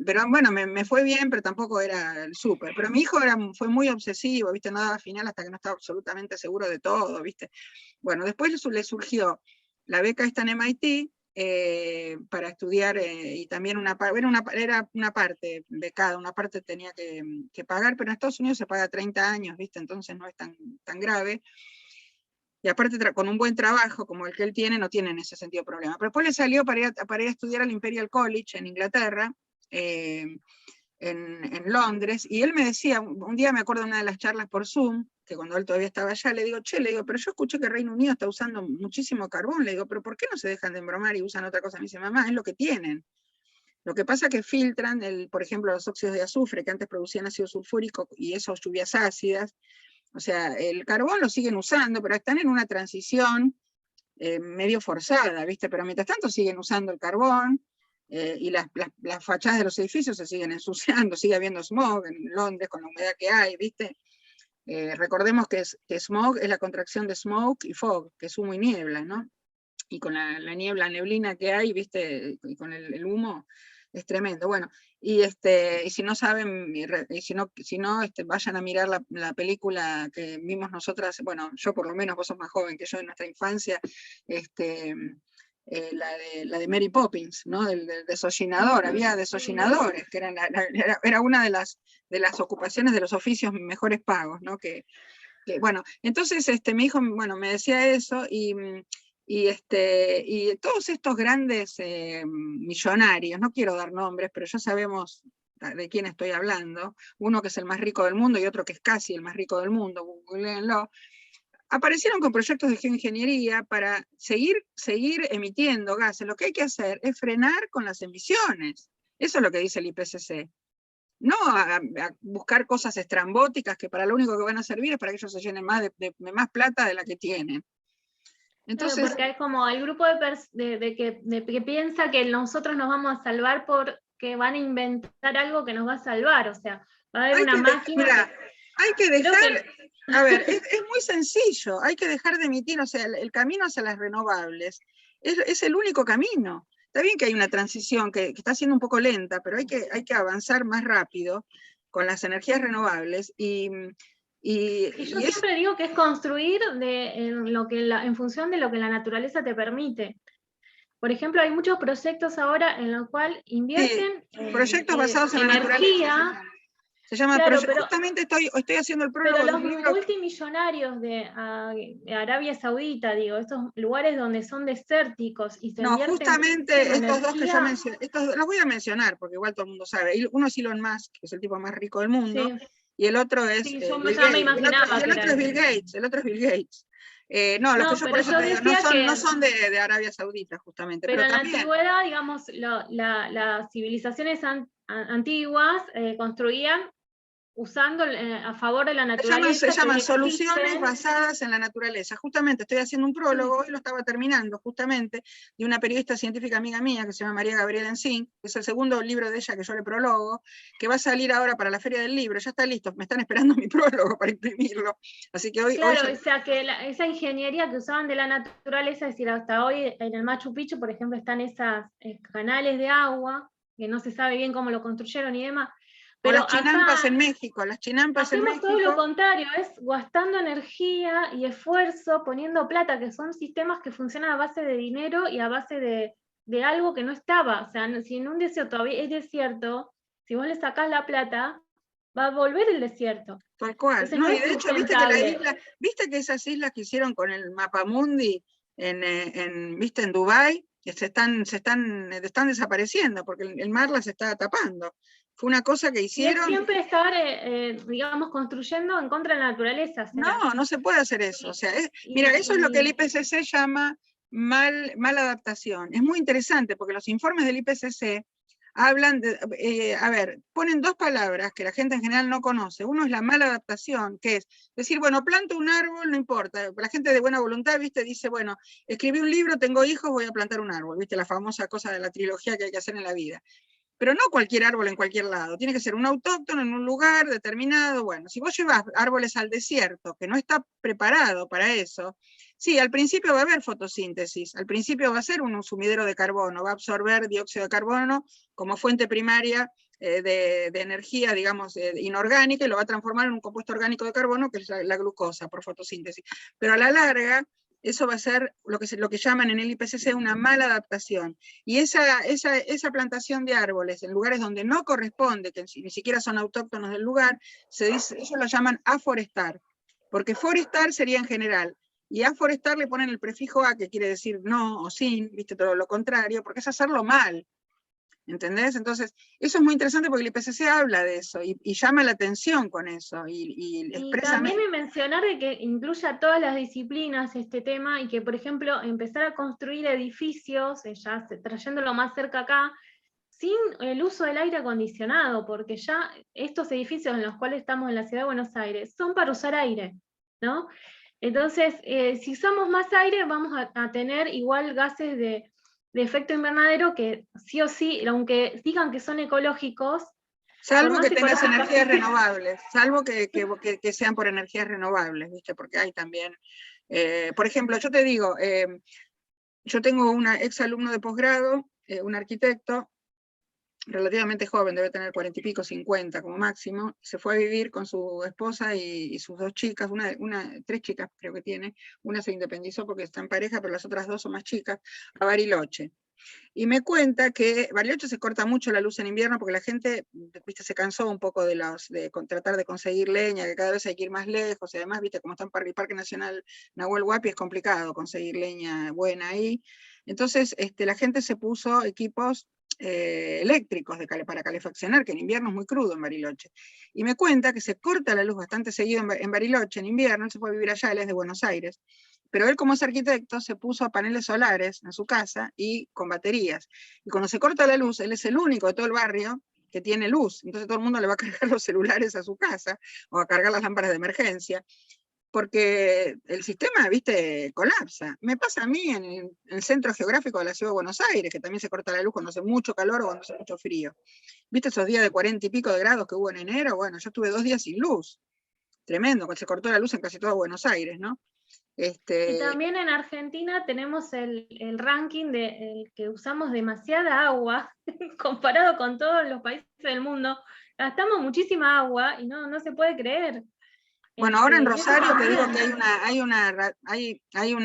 Pero bueno, me fue bien, pero tampoco era el súper. Pero mi hijo fue muy obsesivo, ¿viste? No daba final hasta que no estaba absolutamente seguro de todo, ¿viste? Bueno, después le surgió la beca esta en MIT, para estudiar, y también era una parte becada, una parte tenía que pagar, pero en Estados Unidos se paga 30 años, ¿viste? Entonces no es tan grave. Y aparte con un buen trabajo como el que él tiene, no tiene en ese sentido problema. Pero después le salió para ir a estudiar al Imperial College en Inglaterra, en Londres, y él me decía, un día me acuerdo de una de las charlas por Zoom, que cuando él todavía estaba allá, le digo, pero yo escuché que Reino Unido está usando muchísimo carbón, le digo, pero ¿por qué no se dejan de embromar y usan otra cosa? Me dice, mamá, es lo que tienen. Lo que pasa es que filtran, por ejemplo, los óxidos de azufre, que antes producían ácido sulfúrico, y esas lluvias ácidas. O sea, el carbón lo siguen usando, pero están en una transición medio forzada, ¿viste? Pero mientras tanto siguen usando el carbón, y las fachadas de los edificios se siguen ensuciando, sigue habiendo smog en Londres con la humedad que hay, ¿viste? Recordemos que smog es la contracción de smoke y fog, que es humo y niebla, ¿no? Y con la neblina que hay, ¿viste? Y con el humo, es tremendo. Bueno, y si no saben, y si no, vayan a mirar la película que vimos nosotras, bueno, yo por lo menos, vos sos más joven que yo en nuestra infancia, la de Mary Poppins, ¿no? Del desollinador, había desollinadores, que era una de las ocupaciones de los oficios mejores pagos, ¿no? Bueno, entonces mi hijo, bueno, me decía eso, y todos estos grandes millonarios, no quiero dar nombres, pero ya sabemos de quién estoy hablando, uno que es el más rico del mundo y otro que es casi el más rico del mundo, googleenlo, aparecieron con proyectos de geoingeniería para seguir emitiendo gases. Lo que hay que hacer es frenar con las emisiones. Eso es lo que dice el IPCC. No a buscar cosas estrambóticas que para lo único que van a servir es para que ellos se llenen más de más plata de la que tienen. Entonces, porque hay como el grupo que piensa que nosotros nos vamos a salvar porque van a inventar algo que nos va a salvar, o sea, va a haber una máquina. Mira, hay que dejar, a ver, es muy sencillo, hay que dejar de emitir, o sea, el camino hacia las renovables es el único camino. Está bien que hay una transición que está siendo un poco lenta, pero hay que avanzar más rápido con las energías renovables yo siempre digo que es construir en función de lo que la naturaleza te permite. Por ejemplo, hay muchos proyectos ahora en los cuales invierten proyectos basados en la naturaleza. Se llama, claro, justamente estoy haciendo el prólogo. Pero los multimillonarios de Arabia Saudita, digo, estos lugares donde son desérticos y se invierten. Justamente estos dos que yo mencioné, los voy a mencionar porque igual todo el mundo sabe. Uno es Elon Musk, que es el tipo más rico del mundo, sí. Y el otro es Bill Gates. El otro es Bill Gates. No, los que yo por eso te digo, no son de Arabia Saudita, justamente. Pero en la antigüedad, digamos, las civilizaciones antiguas construían usando a favor de la naturaleza. Se llaman soluciones basadas en la naturaleza. Justamente estoy haciendo un prólogo, hoy lo estaba terminando, justamente, de una periodista científica amiga mía, que se llama María Gabriela Ensink, que es el segundo libro de ella que yo le prologo, que va a salir ahora para la Feria del Libro, ya está listo, me están esperando mi prólogo para imprimirlo. Así que hoy... Claro, o sea, que esa ingeniería que usaban de la naturaleza, es decir, hasta hoy en el Machu Picchu, por ejemplo, están esos canales de agua, que no se sabe bien cómo lo construyeron y demás. Pero las chinampas en México, hacemos todo lo contrario, es gastando energía y esfuerzo, poniendo plata, que son sistemas que funcionan a base de dinero y a base de algo que no estaba. O sea, si en un desierto todavía es desierto, si vos le sacás la plata, va a volver el desierto. Tal cual. Entonces, no, y de hecho, viste que esas islas que hicieron con el Mapamundi viste, en Dubái, se están desapareciendo porque el mar las está tapando. Fue una cosa que hicieron... Y es siempre estar, digamos, construyendo en contra de la naturaleza. O sea, no se puede hacer eso. O sea, mira, eso es lo que el IPCC llama mal adaptación. Es muy interesante porque los informes del IPCC hablan ponen dos palabras que la gente en general no conoce. Uno es la mala adaptación, que es decir, bueno, planto un árbol, no importa. La gente de buena voluntad, viste, dice, bueno, escribí un libro, tengo hijos, voy a plantar un árbol, viste, la famosa cosa de la trilogía que hay que hacer en la vida. Pero no cualquier árbol en cualquier lado, tiene que ser un autóctono en un lugar determinado. Bueno, si vos llevas árboles al desierto, que no está preparado para eso, sí, al principio va a haber fotosíntesis, al principio va a ser un sumidero de carbono, va a absorber dióxido de carbono como fuente primaria de energía, digamos, inorgánica, y lo va a transformar en un compuesto orgánico de carbono, que es la glucosa, por fotosíntesis. Pero a la larga, eso va a ser lo que llaman en el IPCC una mala adaptación. Y esa plantación de árboles en lugares donde no corresponde, que ni siquiera son autóctonos del lugar, ellos lo llaman aforestar, porque forestar sería en general, y aforestar le ponen el prefijo a, que quiere decir no o sin, viste, todo lo contrario, porque es hacerlo mal. ¿Entendés? Entonces, eso es muy interesante porque el IPCC habla de eso y llama la atención con eso. Y también mencionar de que incluye a todas las disciplinas este tema y que, por ejemplo, empezar a construir edificios, ya trayéndolo más cerca acá, sin el uso del aire acondicionado, porque ya estos edificios en los cuales estamos en la ciudad de Buenos Aires son para usar aire, ¿no? Entonces, si usamos más aire, vamos a tener igual gases de efecto invernadero que sí o sí, aunque digan que son ecológicos, Por Salvo más que tengas ecológicas energías que sean. renovables, salvo que sean por energías renovables, ¿viste? Porque hay también, por ejemplo, yo te digo, yo tengo una ex alumno de posgrado, un arquitecto, relativamente joven, debe tener 40 y pico, 50 como máximo, se fue a vivir con su esposa y sus 2 chicas, 3 chicas creo que tiene, una se independizó porque está en pareja, pero las otras 2 son más chicas, a Bariloche. Y me cuenta que Bariloche se corta mucho la luz en invierno porque la gente, viste, se cansó un poco de tratar de conseguir leña, que cada vez hay que ir más lejos, y además, viste, como está en el Parque Nacional Nahuel Huapi, es complicado conseguir leña buena ahí. Entonces, la gente se puso equipos eléctricos para calefaccionar, que en invierno es muy crudo en Bariloche. Y me cuenta que se corta la luz bastante seguido en Bariloche en invierno, él se puede vivir allá, él es de Buenos Aires, pero él como es arquitecto se puso a paneles solares en su casa y con baterías. Y cuando se corta la luz, él es el único de todo el barrio que tiene luz, entonces todo el mundo le va a cargar los celulares a su casa o a cargar las lámparas de emergencia, porque el sistema, viste, colapsa. Me pasa a mí en el centro geográfico de la ciudad de Buenos Aires, que también se corta la luz cuando hace mucho calor o cuando hace mucho frío. ¿Viste esos días de 40 y pico de grados que hubo en enero? Bueno, yo estuve 2 días sin luz. Tremendo, cuando se cortó la luz en casi todo Buenos Aires, ¿no? Y también en Argentina tenemos el ranking de el que usamos demasiada agua comparado con todos los países del mundo. Gastamos muchísima agua y no se puede creer. Bueno, ahora en Y eso Rosario te digo también. que hay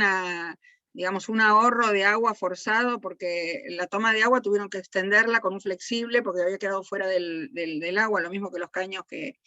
digamos, un ahorro de agua forzado porque la toma de agua tuvieron que extenderla con un flexible porque había quedado fuera del agua, lo mismo que los caños que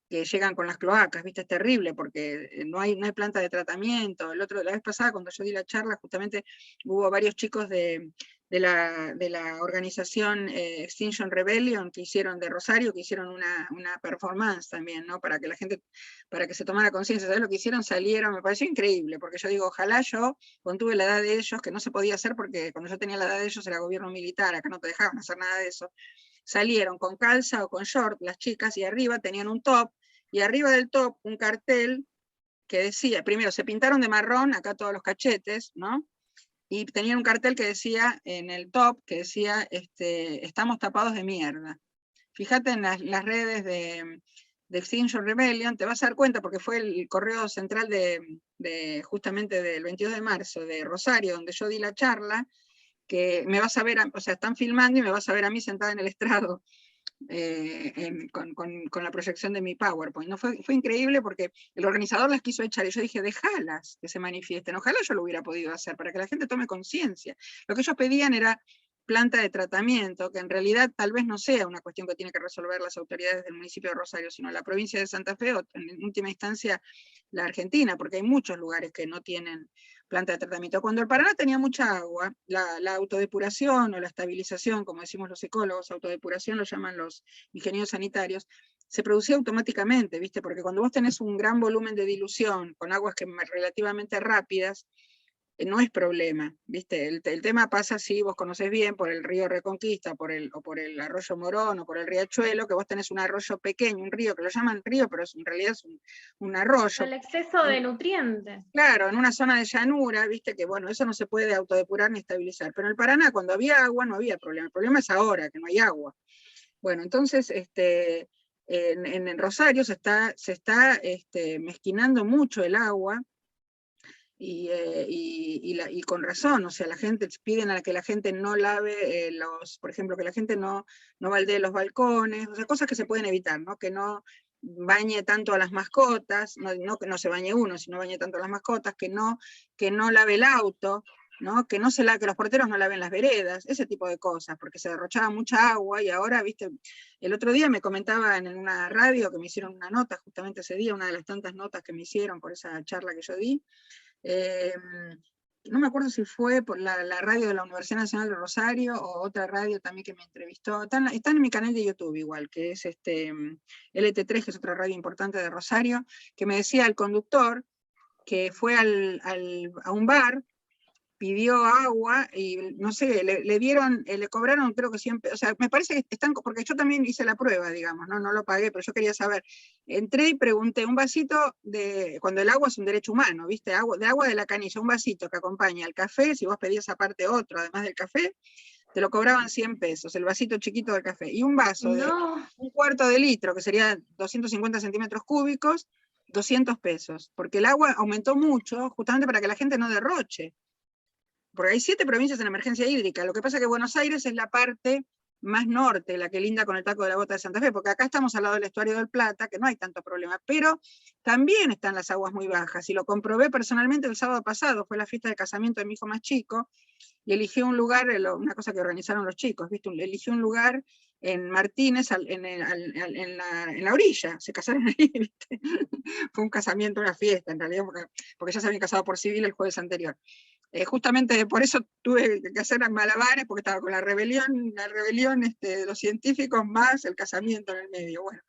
llegan con las cloacas, ¿viste? Es terrible porque no hay planta de tratamiento. La vez pasada, cuando yo di la charla, justamente hubo varios chicos de la organización Extinction Rebellion que hicieron de Rosario, que hicieron una performance también, ¿no? Para que la gente, para que se tomara conciencia. ¿Sabes lo que hicieron? Salieron, me pareció increíble, porque yo digo, ojalá yo, cuando tuve la edad de ellos, que no se podía hacer porque cuando yo tenía la edad de ellos era gobierno militar, acá no te dejaban hacer nada de eso, salieron con calza o con short las chicas y arriba tenían un top, y arriba del top un cartel que decía, primero se pintaron de marrón acá todos los cachetes, ¿no? Y tenían un cartel que decía en el top, que decía, estamos tapados de mierda. Fíjate en las redes de Extinction Rebellion, te vas a dar cuenta, porque fue el correo central justamente del 22 de marzo de Rosario, donde yo di la charla, que me vas a ver, o sea, están filmando y me vas a ver a mí sentada en el estrado con la proyección de mi PowerPoint. ¿No? Fue increíble porque el organizador las quiso echar y yo dije, déjalas que se manifiesten. Ojalá yo lo hubiera podido hacer para que la gente tome conciencia. Lo que ellos pedían era planta de tratamiento, que en realidad tal vez no sea una cuestión que tiene que resolver las autoridades del municipio de Rosario, sino la provincia de Santa Fe o en última instancia la Argentina, porque hay muchos lugares que no tienen planta de tratamiento. Cuando el Paraná tenía mucha agua, la autodepuración o la estabilización, como decimos los ecólogos, autodepuración lo llaman los ingenieros sanitarios, se producía automáticamente, ¿viste? Porque cuando vos tenés un gran volumen de dilución con aguas relativamente rápidas, no es problema, ¿viste? El tema pasa si vos conocés bien por el río Reconquista, o por el arroyo Morón, o por el riachuelo, que vos tenés un arroyo pequeño, un río, que lo llaman río, pero en realidad es un arroyo. El exceso de nutrientes. Claro, en una zona de llanura, viste que bueno, eso no se puede autodepurar ni estabilizar. Pero en el Paraná, cuando había agua, no había problema. El problema es ahora, que no hay agua. Bueno, entonces, en Rosario se está mezquinando mucho el agua, y con razón, o sea, la gente piden a que la gente no lave por ejemplo, que la gente no baldee los balcones, o sea, cosas que se pueden evitar, ¿no? Que no bañe tanto a las mascotas, no que no se bañe uno, sino bañe tanto a las mascotas, que no lave el auto, ¿no? Que los porteros no laven las veredas, ese tipo de cosas, porque se derrochaba mucha agua y ahora, viste, el otro día me comentaban en una radio que me hicieron una nota, justamente ese día, una de las tantas notas que me hicieron por esa charla que yo di, no me acuerdo si fue por la radio de la Universidad Nacional de Rosario o otra radio también que me entrevistó, están en mi canal de YouTube igual, que es LT3, que es otra radio importante de Rosario, que me decía el conductor que fue a un bar, pidió agua y no sé, le cobraron creo que 100 pesos, o sea, me parece que están, porque yo también hice la prueba, digamos, no lo pagué, pero yo quería saber, entré y pregunté, un vasito cuando el agua es un derecho humano, ¿viste? De agua de la canilla, un vasito que acompaña al café, si vos pedías aparte otro, además del café, te lo cobraban 100 pesos, el vasito chiquito de café. Y un vaso de No, un cuarto de litro, que sería 250 centímetros cúbicos, 200 pesos. Porque el agua aumentó mucho, justamente para que la gente no derroche. Porque hay 7 provincias en emergencia hídrica. Lo que pasa es que Buenos Aires es la parte más norte, la que linda con el Taco de la Bota de Santa Fe, porque acá estamos al lado del estuario del Plata, que no hay tanto problema, pero también están las aguas muy bajas, y lo comprobé personalmente el sábado pasado, fue la fiesta de casamiento de mi hijo más chico, y eligió un lugar, una cosa que organizaron los chicos, ¿viste? Eligió un lugar en Martínez, en la orilla, se casaron ahí, ¿viste? Fue un casamiento, una fiesta, en realidad, porque ya se habían casado por civil el jueves anterior. Justamente por eso tuve que hacer malabares, porque estaba con la rebelión de los científicos más el casamiento en el medio. Bueno,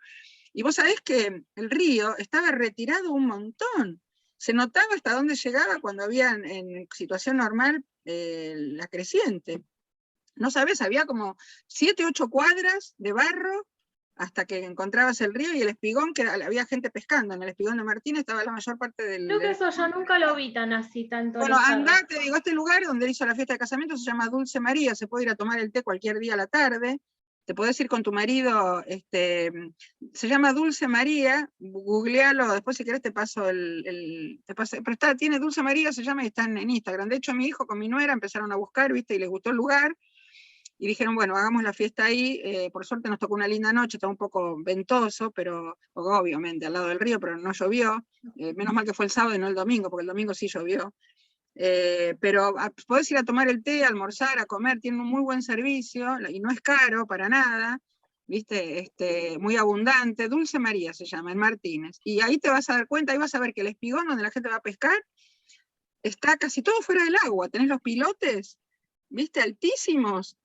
y vos sabés que el río estaba retirado un montón. Se notaba hasta dónde llegaba cuando había en situación normal la creciente. No sabés, había como 7, 8 cuadras de barro hasta que encontrabas el río y el espigón, que había gente pescando. En el espigón de Martínez estaba la mayor parte del... creo que eso yo nunca lo vi tan así, tanto. Bueno, andá, te digo, este lugar donde él hizo la fiesta de casamiento se llama Dulce María, se puede ir a tomar el té cualquier día a la tarde, te podés ir con tu marido, se llama Dulce María, googlealo, después si querés te paso pero tiene Dulce María, se llama, y están en Instagram. De hecho, mi hijo con mi nuera empezaron a buscar, viste, y les gustó el lugar, y dijeron, bueno, hagamos la fiesta ahí. Por suerte nos tocó una linda noche, estaba un poco ventoso, pero obviamente al lado del río, pero no llovió. Menos mal que fue el sábado y no el domingo, porque el domingo sí llovió. Pero podés ir a tomar el té, a almorzar, a comer, tienen un muy buen servicio, y no es caro para nada, ¿viste? Muy abundante. Dulce María se llama, en Martínez. Y ahí te vas a dar cuenta, ahí vas a ver que el espigón donde la gente va a pescar está casi todo fuera del agua. Tenés los pilotes, ¿viste? Altísimos,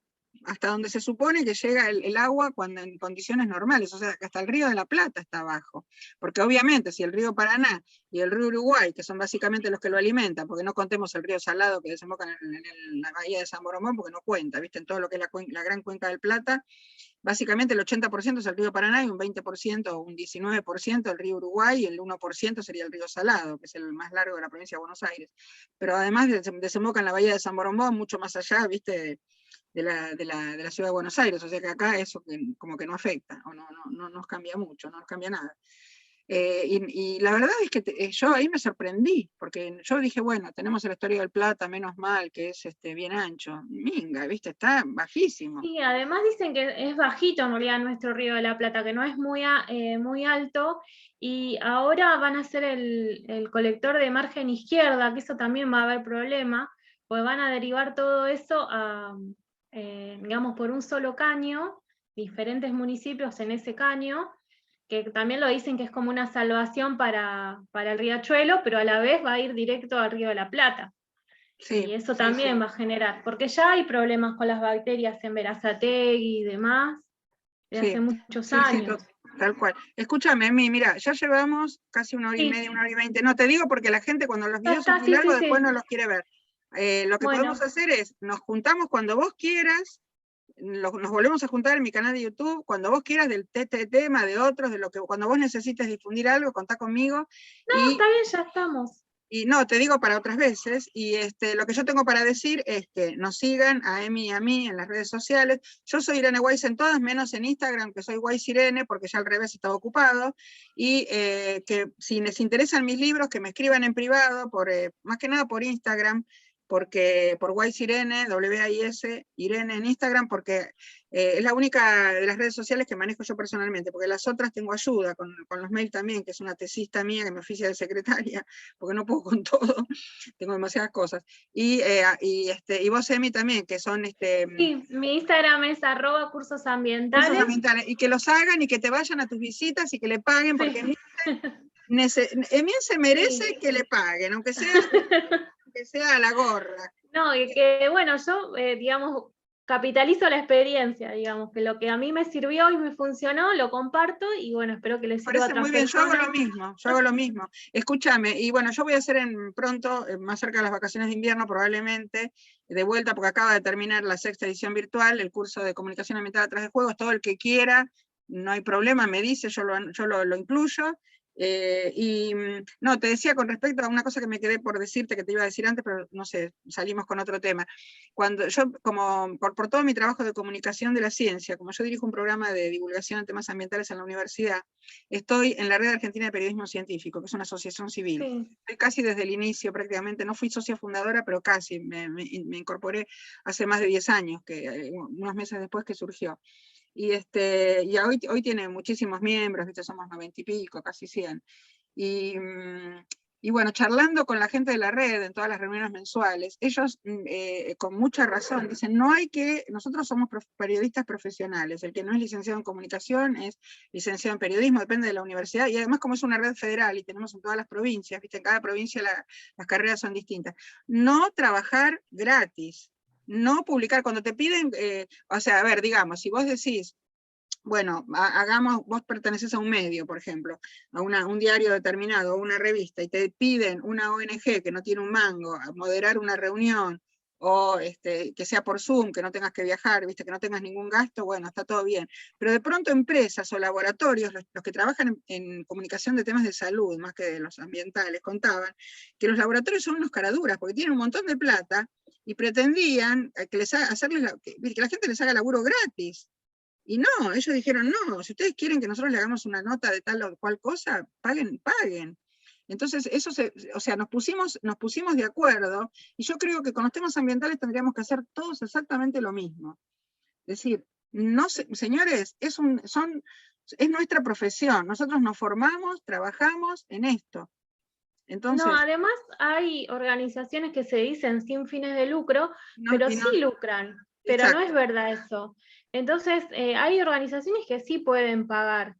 hasta donde se supone que llega el agua cuando en condiciones normales, o sea, que hasta el río de la Plata está abajo, porque obviamente si el río Paraná y el río Uruguay, que son básicamente los que lo alimentan, porque no contemos el río Salado que desemboca en la bahía de San Boromón, porque no cuenta, ¿viste? En todo lo que es la gran cuenca del Plata, básicamente el 80% es el río Paraná y un 20% o un 19% el río Uruguay, y el 1% sería el río Salado, que es el más largo de la provincia de Buenos Aires. Pero además desemboca en la bahía de San Boromón, mucho más allá, ¿viste? De la ciudad de Buenos Aires, o sea que acá eso como que no afecta, o no nos cambia mucho, no nos cambia nada. Y la verdad es que yo ahí me sorprendí, porque yo dije, bueno, tenemos el estuario del Plata, menos mal, que es bien ancho. Minga, ¿viste? Está bajísimo. Sí, además dicen que es bajito en realidad nuestro río de la Plata, que no es muy alto, y ahora van a hacer el colector de margen izquierda, que eso también va a haber problema, pues van a derivar todo eso digamos, por un solo caño, diferentes municipios en ese caño, que también lo dicen que es como una salvación para el riachuelo, pero a la vez va a ir directo al río de la Plata. Sí, y eso también va a generar, porque ya hay problemas con las bacterias en Berazategui y demás, de hace muchos años. tal cual. Escúchame, mira, ya llevamos casi 1 hora y media, 1 hora y 20. No, te digo porque la gente cuando los videos son muy largos después no los quiere ver. Lo que podemos hacer es, nos juntamos cuando vos quieras, nos volvemos a juntar en mi canal de YouTube, cuando vos quieras, del tema, de otros, cuando vos necesites difundir algo, contá conmigo. No, está bien, ya estamos. Y no, te digo para otras veces, y lo que yo tengo para decir es que nos sigan a Emi y a mí en las redes sociales. Yo soy Irene Weiss en todas, menos en Instagram, que soy Weiss Irene, porque ya al revés estaba ocupado, y que si les interesan mis libros, que me escriban en privado, más que nada por Instagram, porque por Weiss Irene, W-A-I-S, Irene en Instagram, porque es la única de las redes sociales que manejo yo personalmente, porque las otras tengo ayuda, con los mails también, que es una tesista mía que me oficia de secretaria, porque no puedo con todo, tengo demasiadas cosas. Y vos, Emi, también, que son... Sí, mi Instagram es @cursosambientales. Cursos ambientales, y que los hagan y que te vayan a tus visitas y que le paguen, porque Emi se merece que le paguen, aunque sea a la gorra. No, y que bueno, yo, digamos, capitalizo la experiencia, digamos, que lo que a mí me sirvió y me funcionó, lo comparto, y bueno, espero que les sirva a otras muy bien, personas. yo hago lo mismo. Escúchame, y bueno, yo voy a hacer pronto, más cerca de las vacaciones de invierno probablemente, de vuelta, porque acaba de terminar la 6ª edición virtual, el curso de comunicación ambiental a través de juegos. Todo el que quiera, no hay problema, me dice, yo lo incluyo. No, te decía con respecto a una cosa que me quedé por decirte, que te iba a decir antes, pero no sé, salimos con otro tema. Cuando yo, como por todo mi trabajo de comunicación de la ciencia, como yo dirijo un programa de divulgación en temas ambientales en la universidad, estoy en la Red Argentina de Periodismo Científico, que es una asociación civil. Sí. Estoy casi desde el inicio prácticamente, no fui socia fundadora, pero casi, me incorporé hace más de 10 años, unos meses después que surgió. Y hoy tiene muchísimos miembros, ¿viste? Somos 90 y pico, casi 100. Y bueno, charlando con la gente de la red en todas las reuniones mensuales, ellos con mucha razón dicen, nosotros somos periodistas profesionales, el que no es licenciado en comunicación es licenciado en periodismo, depende de la universidad, y además como es una red federal y tenemos en todas las provincias, ¿viste? En cada provincia las carreras son distintas. No trabajar gratis, no publicar, cuando te piden, o sea, a ver, digamos, si vos decís, bueno, vos perteneces a un medio, por ejemplo, a un diario determinado, o una revista, y te piden una ONG que no tiene un mango, a moderar una reunión, o que sea por Zoom, que no tengas que viajar, ¿viste? Que no tengas ningún gasto, bueno, está todo bien. Pero de pronto empresas o laboratorios, los que trabajan en comunicación de temas de salud, más que de los ambientales, contaban que los laboratorios son unos caraduras, porque tienen un montón de plata, y pretendían que la gente les haga laburo gratis. Y no, ellos dijeron, no, si ustedes quieren que nosotros le hagamos una nota de tal o cual cosa, paguen. Entonces, o sea, nos pusimos de acuerdo, y yo creo que con los temas ambientales tendríamos que hacer todos exactamente lo mismo. Es decir, señores, es nuestra profesión, nosotros nos formamos, trabajamos en esto. Entonces, no, además hay organizaciones que se dicen sin fines de lucro, pero sí lucran, pero exacto. no es verdad eso. Entonces, hay organizaciones que sí pueden pagar.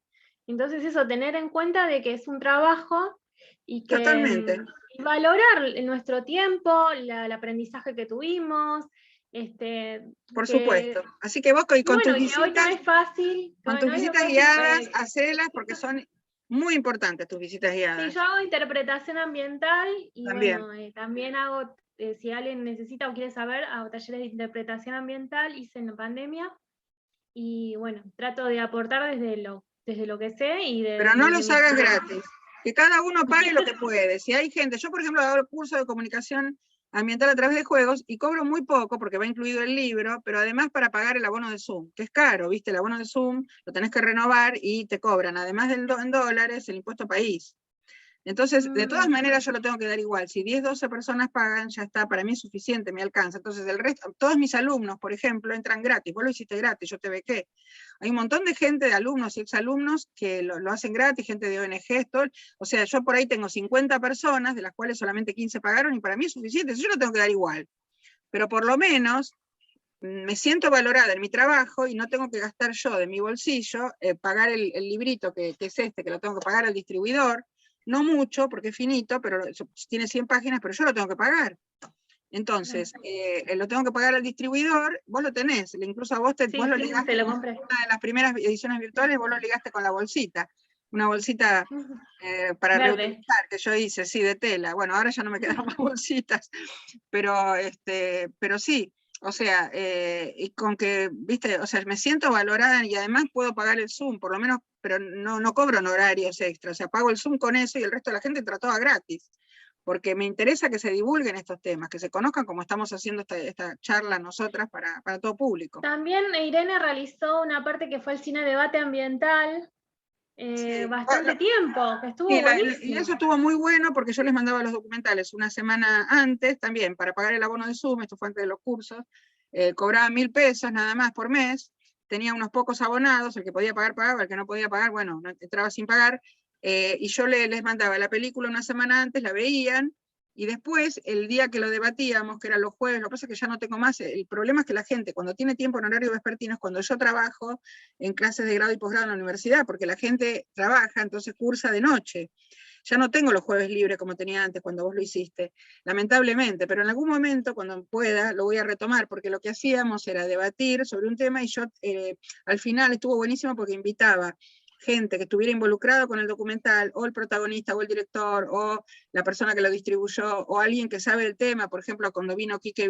Entonces eso, tener en cuenta de que es un trabajo y que Totalmente. Y valorar nuestro tiempo, el aprendizaje que tuvimos, Por que, supuesto. Así que vos con bueno, tus y que hoy no visitas, es fácil, que con hoy tus no es visitas fácil, guiadas, hacelas porque son muy importantes tus visitas sí, guiadas. yo hago interpretación ambiental y También. bueno, también hago, si alguien necesita o quiere saber, hago talleres de interpretación ambiental, hice en la pandemia, y bueno, trato de aportar desde lo que sé y Pero no desde los mi hagas experiencia. gratis. Que cada uno pague lo que puede. Si hay gente, yo por ejemplo hago el curso de comunicación ambiental a través de juegos y cobro muy poco porque va incluido el libro, pero además para pagar el abono de Zoom, que es caro, ¿viste? El abono de Zoom lo tenés que renovar y te cobran, además en dólares, el impuesto país. Entonces, de todas maneras yo lo tengo que dar igual. Si 10, 12 personas pagan, ya está, para mí es suficiente, me alcanza. Entonces, el resto, todos mis alumnos, por ejemplo, entran gratis. Vos lo hiciste gratis, yo te bequé. Hay un montón de gente, de alumnos y exalumnos, que lo hacen gratis, gente de ONG, todo. O sea, yo por ahí tengo 50 personas, de las cuales solamente 15 pagaron, y para mí es suficiente. Yo lo tengo que dar igual. Pero por lo menos me siento valorada en mi trabajo y no tengo que gastar yo de mi bolsillo, pagar el librito que es que lo tengo que pagar al distribuidor, no mucho porque es finito, pero tiene 100 páginas, pero yo lo tengo que pagar. Entonces, lo tengo que pagar al distribuidor, vos lo tenés, incluso a vos, vos lo ligaste, lo compré. una de las primeras ediciones virtuales, vos lo ligaste con la bolsita, una bolsita para Verde. reutilizar, que yo hice, sí, de tela. Bueno, ahora ya no me quedan más bolsitas, pero sí, o sea, y con que, viste, o sea, me siento valorada y además puedo pagar el Zoom, por lo menos, pero no cobro honorarios extra, o sea, pago el Zoom con eso y el resto de la gente entra toda gratis, porque me interesa que se divulguen estos temas, que se conozcan como estamos haciendo esta charla nosotras para todo público. También Irene realizó una parte que fue el cine debate ambiental, Sí. bastante tiempo, que estuvo Sí, buenísimo. y eso estuvo muy bueno porque yo les mandaba los documentales una semana antes también para pagar el abono de Zoom, esto fue antes de los cursos, cobraba 1.000 pesos nada más por mes, tenía unos pocos abonados, el que podía pagar pagaba, el que no podía pagar, bueno, entraba sin pagar, y yo les mandaba la película una semana antes, la veían, y después, el día que lo debatíamos, que eran los jueves, lo que pasa es que ya no tengo más, el problema es que la gente, cuando tiene tiempo en horario vespertino, es cuando yo trabajo en clases de grado y posgrado en la universidad, porque la gente trabaja, entonces cursa de noche. Ya no tengo los jueves libres como tenía antes cuando vos lo hiciste, lamentablemente, pero en algún momento, cuando pueda, lo voy a retomar, porque lo que hacíamos era debatir sobre un tema y yo al final estuvo buenísimo porque invitaba gente que estuviera involucrada con el documental, o el protagonista, o el director, o la persona que lo distribuyó, o alguien que sabe el tema, por ejemplo, cuando vino Enrique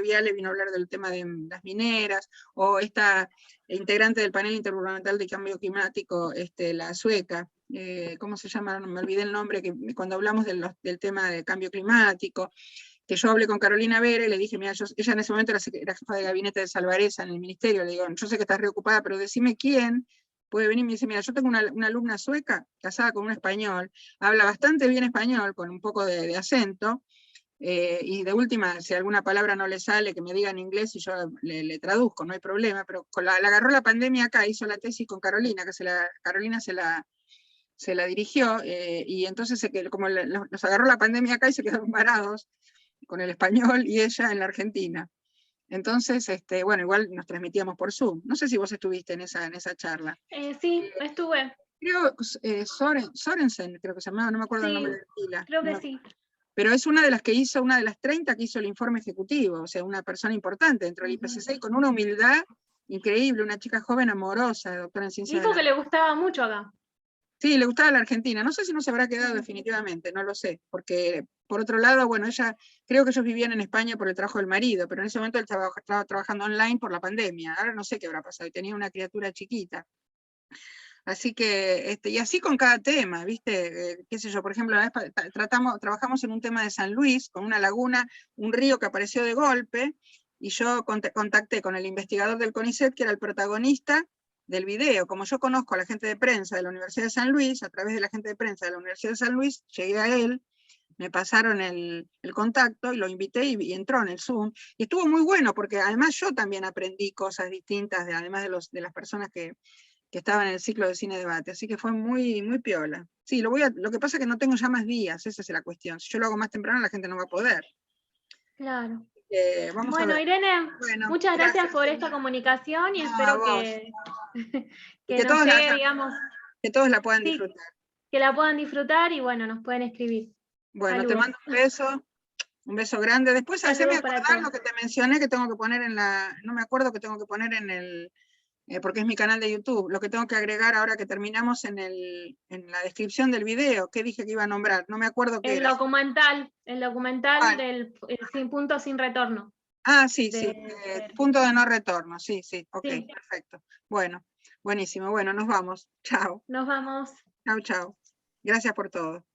Viale vino a hablar del tema de las mineras, o esta integrante del panel intergubernamental de cambio climático, la sueca, ¿cómo se llama? Me olvidé el nombre, que cuando hablamos del tema del cambio climático, que yo hablé con Carolina Vera y le dije, mira, ella en ese momento era jefa de gabinete de Salvarezza en el ministerio, le digo, yo sé que estás preocupada, pero decime quién puede venir. Me dice, mira, yo tengo una alumna sueca, casada con un español, habla bastante bien español, con un poco de acento, y de última, si alguna palabra no le sale, que me diga en inglés y yo le traduzco, no hay problema, pero la agarró la pandemia acá, hizo la tesis con Carolina, que Carolina se la dirigió, y entonces como los agarró la pandemia acá y se quedaron parados con el español y ella en la Argentina. Entonces, bueno, igual nos transmitíamos por Zoom. No sé si vos estuviste en esa charla. Sí, estuve. Creo, Sorensen, creo que se llamaba, no me acuerdo el nombre de la pila. Creo que sí. Pero es una de las 30 que hizo el informe ejecutivo, o sea, una persona importante dentro del IPCC, y con una humildad increíble, una chica joven, amorosa, doctora en ciencias. Dijo que le gustaba mucho acá. Sí, le gustaba la Argentina. No sé si no se habrá quedado definitivamente, no lo sé, porque por otro lado, bueno, creo que ellos vivían en España por el trabajo del marido, pero en ese momento él estaba trabajando online por la pandemia. Ahora no sé qué habrá pasado, y tenía una criatura chiquita. Así que, y así con cada tema, ¿viste? Qué sé yo, por ejemplo, la vez trabajamos en un tema de San Luis, con una laguna, un río que apareció de golpe, y yo contacté con el investigador del CONICET, que era el protagonista del video. Como yo conozco a la gente de prensa de la Universidad de San Luis, a través de la gente de prensa de la Universidad de San Luis, llegué a él, me pasaron el contacto y lo invité y entró en el Zoom. Y estuvo muy bueno, porque además yo también aprendí cosas distintas, además de las personas que estaba en el ciclo de cine debate, así que fue muy, muy piola. Sí, lo que pasa es que no tengo ya más días, esa es la cuestión. Si yo lo hago más temprano, la gente no va a poder. Claro. Vamos bueno, a ver. Irene, muchas gracias por esta comunicación y espero que nos llegue, digamos. Que todos la puedan disfrutar. Que la puedan disfrutar y bueno, nos pueden escribir. Bueno, Saludos. te mando un beso grande. Después haceme acordar lo que te mencioné, que tengo que poner no me acuerdo que tengo que poner en el, porque es mi canal de YouTube, lo que tengo que agregar ahora que terminamos en la descripción del video, que dije que iba a nombrar, no me acuerdo qué era. El documental del punto sin retorno. Ah, sí, punto de no retorno, sí, ok, sí. Perfecto. Bueno, buenísimo, bueno, nos vamos, chao. Nos vamos. Chao. Gracias por todo.